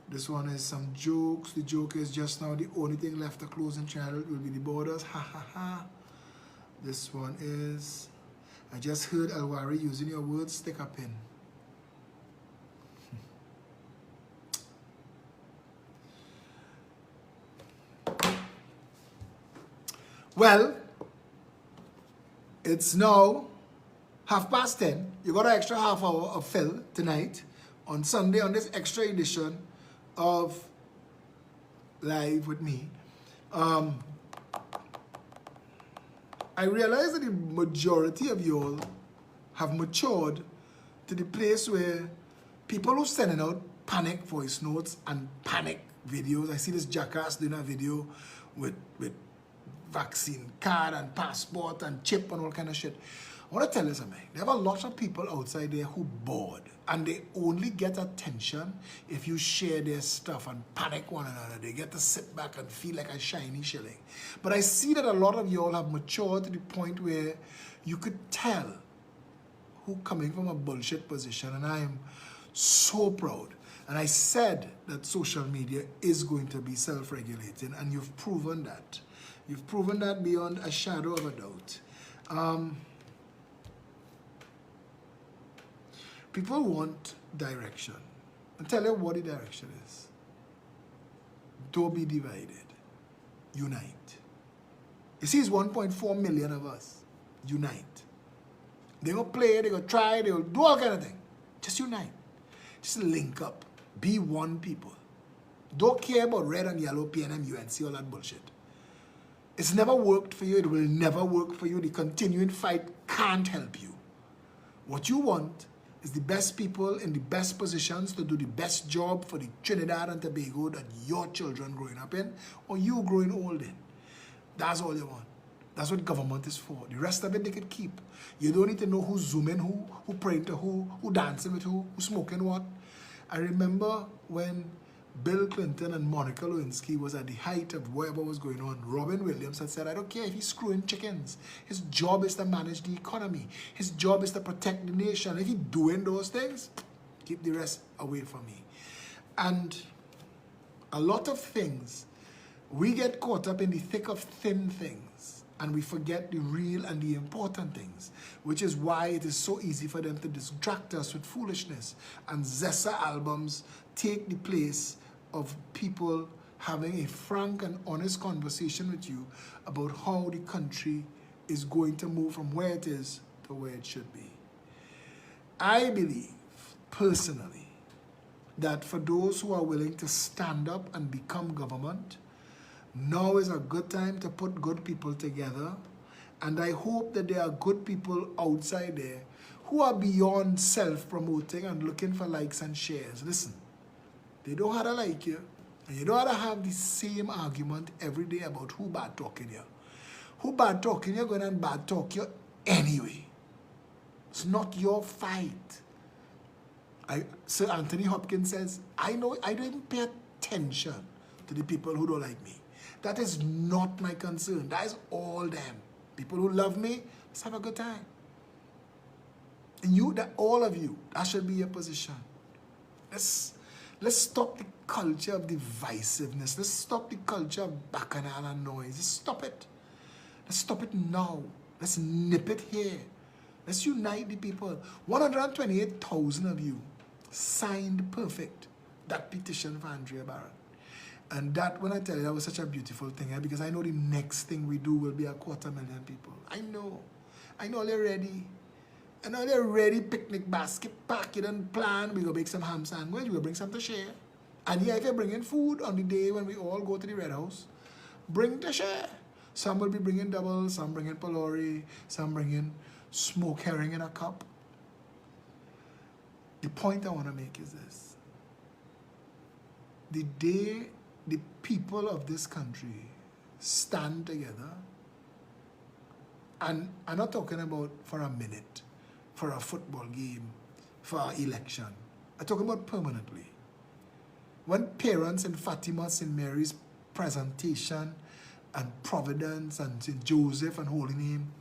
This one is some jokes. The joke is just now the only thing left to close in Trinidad will be the borders. Ha ha ha. This one is I just heard Alwari using your words, stick a pin. Well, it's now 10:30. You got an extra half hour of Phil tonight on Sunday on this extra edition of Live with me. I realize that the majority of y'all have matured to the place where people who sending out panic voice notes and panic videos. I see this jackass doing a video with vaccine card and passport and chip and all kind of shit. I want to tell you something. There are a lot of people outside there who bored, and they only get attention if you share their stuff and panic one another. They get to sit back and feel like a shiny shilling. But I see that a lot of y'all have matured to the point where you could tell who coming from a bullshit position, and I am so proud. And I said that social media is going to be self-regulating, and you've proven that. You've proven that beyond a shadow of a doubt. People want direction. I'll tell you what the direction is. Don't be divided. Unite. You see, it's 1.4 million of us. Unite. They're going to play, they're going to try, they'll do all kind of things. Just unite. Just link up. Be one people. Don't care about red and yellow, PNM, UNC, all that bullshit. It's never worked for you. It will never work for you. The continuing fight can't help you. What you want is the best people in the best positions to do the best job for the Trinidad and Tobago that your children growing up in or you growing old in. That's all you want. That's what government is for. The rest of it they could keep. You don't need to know who's zooming who praying to who dancing with who smoking what. I remember when Bill Clinton and Monica Lewinsky was at the height of whatever was going on. Robin Williams had said, I don't care if he's screwing chickens. His job is to manage the economy. His job is to protect the nation. If he's doing those things, keep the rest away from me. And a lot of things, we get caught up in the thick of thin things and we forget the real and the important things, which is why it is so easy for them to distract us with foolishness. And Zessa albums take the place of people having a frank and honest conversation with you about how the country is going to move from where it is to where it should be. I believe, personally, that for those who are willing to stand up and become government, now is a good time to put good people together. And I hope that there are good people outside there who are beyond self-promoting and looking for likes and shares. Listen, they don't have to like you, and you don't have to have the same argument every day about who bad talking you. Who bad talking you, going and bad talk you anyway. It's not your fight. Sir Anthony Hopkins says, I don't even pay attention to the people who don't like me. That is not my concern. That is all them. People who love me, let's have a good time. And you, all of you, that should be your position. Let's stop the culture of divisiveness. Let's stop the culture of bacchanal and noise. Let's stop it. Let's stop it now. Let's nip it here. Let's unite the people. 128,000 of you signed perfect that petition for Andrea Barron. And that, when I tell you, that was such a beautiful thing, because I know the next thing we do will be 250,000 people. I know they're ready. I know they're ready, picnic basket, pack it and plan. We go make some ham sandwich, we'll bring some to share. And yeah, if you're bringing food on the day when we all go to the Red House, bring to share. Some will be bringing double, some bringing pylori, some bringing smoked herring in a cup. The point I want to make is this. The day the people of this country stand together, and I'm not talking about for a minute, for a football game, for an election. I'm talking about permanently. When parents in Fatima, St. Mary's presentation, and Providence, and St. Joseph, and Holy Name,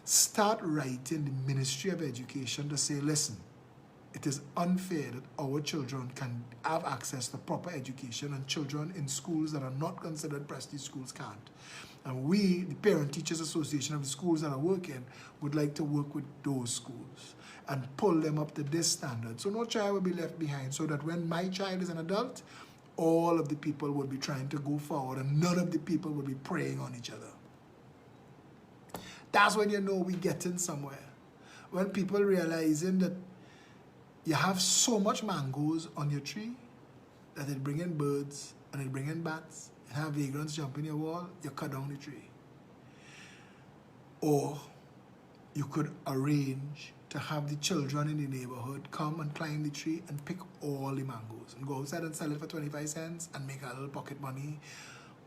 start writing the Ministry of Education to say, listen, it is unfair that our children can have access to proper education and children in schools that are not considered prestige schools can't. And we, the Parent Teachers Association of the schools that are working, would like to work with those schools and pull them up to this standard. So no child will be left behind, so that when my child is an adult, all of the people will be trying to go forward and none of the people will be preying on each other. That's when you know we're getting somewhere. When people realizing that you have so much mangoes on your tree that it bring in birds and it bring in bats and have vagrants jump in your wall, you cut down the tree. Or you could arrange to have the children in the neighborhood come and climb the tree and pick all the mangoes and go outside and sell it for 25 cents and make a little pocket money.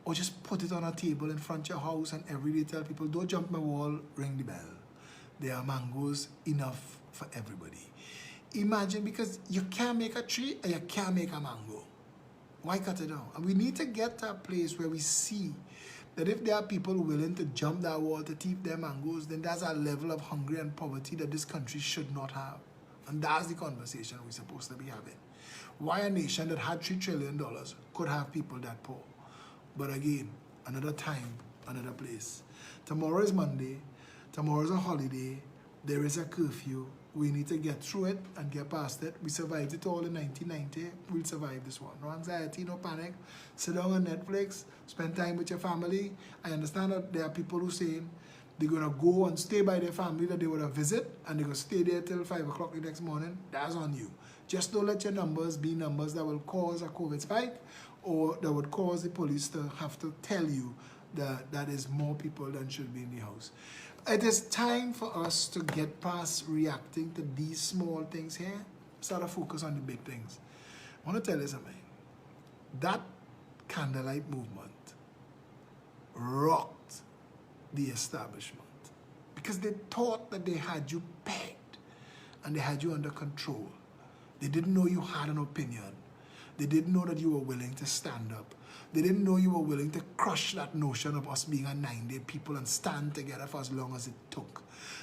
Or just put it on a table in front of your house and every day tell people, don't jump my wall, ring the bell. There are mangoes enough for everybody. Imagine, because you can't make a tree and you can't make a mango. Why cut it down? And we need to get to a place where we see that if there are people willing to jump that wall to keep their mangoes, then that's a level of hunger and poverty that this country should not have. And that's the conversation we're supposed to be having. Why a nation that had $3 trillion could have people that poor? But again, another time, another place. Tomorrow is Monday. Tomorrow is a holiday. There is a curfew. We need to get through it and get past it. We survived it all in 1990. We'll survive this one. No anxiety, no panic. Sit down on Netflix. Spend time with your family. I understand that there are people who saying they're going to go and stay by their family that they want to visit, and they're going to stay there till 5 o'clock the next morning. That's on you. Just don't let your numbers be numbers that will cause a COVID spike or that would cause the police to have to tell you that that is more people than should be in the house. It is time for us to get past reacting to these small things here, start to focus on the big things. I want to tell you something. That candlelight movement rocked the establishment because they thought that they had you pegged and they had you under control. They didn't know you had an opinion. They didn't know that you were willing to stand up. They didn't know you were willing to crush that notion of us being a 9-day people and stand together for as long as it took.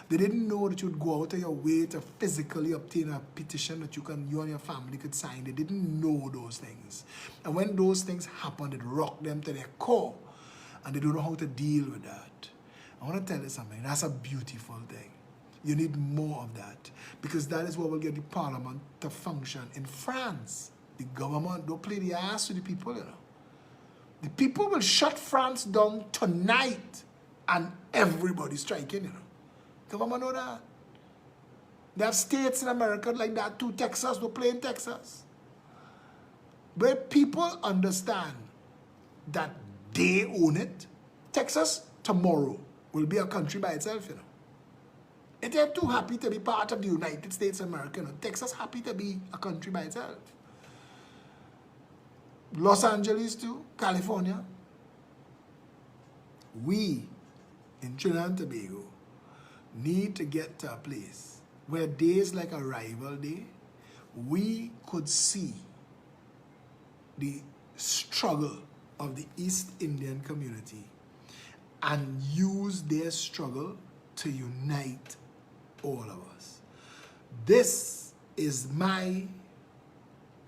They didn't know that you'd go out of your way to physically obtain a petition that you and your family could sign. They didn't know those things. And when those things happened, it rocked them to their core. And they don't know how to deal with that. I want to tell you something. That's a beautiful thing. You need more of that. Because that is what will get the parliament to function. In France, the government don't play the ass to the people, you know. The people will shut France down tonight and everybody's striking, you know. Government know that. They have states in America like that too. Texas, don't play in Texas. But people understand that they own it. Texas tomorrow will be a country by itself, you know. If they're too happy to be part of the United States of America, you know, Texas happy to be a country by itself. Los Angeles too, California. We in Trinidad and Tobago need to get to a place where days like Arrival Day, we could see the struggle of the East Indian community and use their struggle to unite all of us. This is my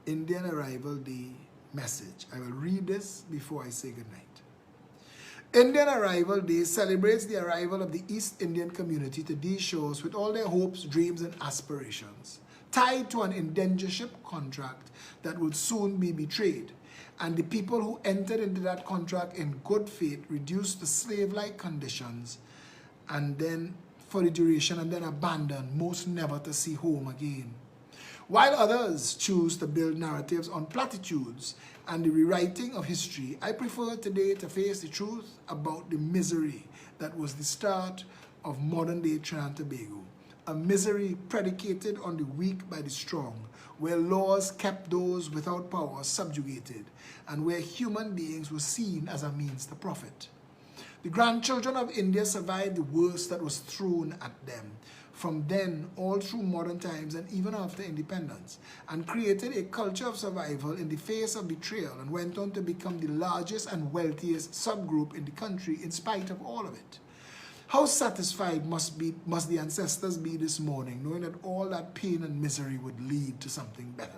Indian Arrival Day message. I will read this before I say goodnight. Indian Arrival Day celebrates the arrival of the East Indian community to these shores with all their hopes, dreams, and aspirations, tied to an indentureship contract that would soon be betrayed, and the people who entered into that contract in good faith reduced to slave-like conditions and then for the duration and then abandoned, most never to see home again. While others choose to build narratives on platitudes and the rewriting of history, I prefer today to face the truth about the misery that was the start of modern-day Trinidad and Tobago, a misery predicated on the weak by the strong, where laws kept those without power subjugated, and where human beings were seen as a means to profit. The grandchildren of India survived the worst that was thrown at them, from then all through modern times and even after independence, and created a culture of survival in the face of betrayal and went on to become the largest and wealthiest subgroup in the country in spite of all of it. How satisfied must the ancestors be this morning, knowing that all that pain and misery would lead to something better.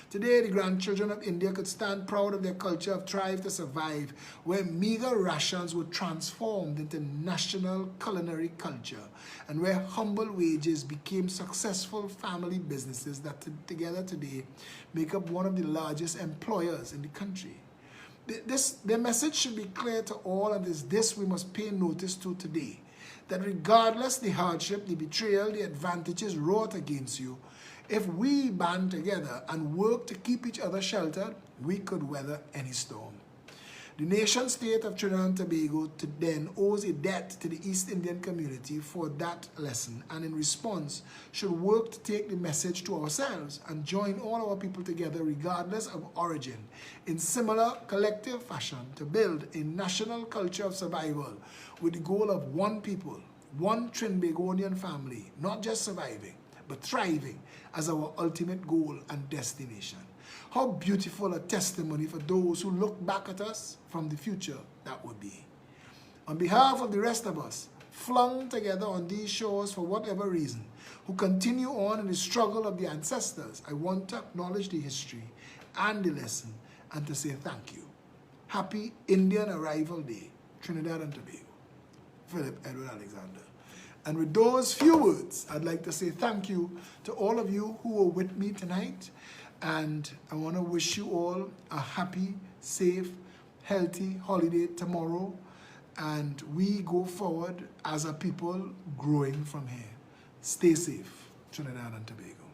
Today, the grandchildren of India could stand proud of their culture of thrive to survive, where meager rations were transformed into national culinary culture, and where humble wages became successful family businesses that together today make up one of the largest employers in the country. Their message should be clear to all, and is this we must pay notice to today, that regardless the hardship, the betrayal, the advantages wrought against you, if we band together and work to keep each other sheltered, we could weather any storm. The nation-state of Trinidad and Tobago then owes a debt to the East Indian community for that lesson, and in response should work to take the message to ourselves and join all our people together regardless of origin in similar collective fashion to build a national culture of survival with the goal of one people, one Trinbagonian family, not just surviving, but thriving as our ultimate goal and destination. How beautiful a testimony for those who look back at us from the future that would be. On behalf of the rest of us, flung together on these shores for whatever reason, who continue on in the struggle of the ancestors, I want to acknowledge the history and the lesson and to say thank you. Happy Indian Arrival Day, Trinidad and Tobago. Philip Edward Alexander. And with those few words, I'd like to say thank you to all of you who were with me tonight. And I want to wish you all a happy, safe, healthy holiday tomorrow. And we go forward as a people growing from here. Stay safe, Trinidad and Tobago.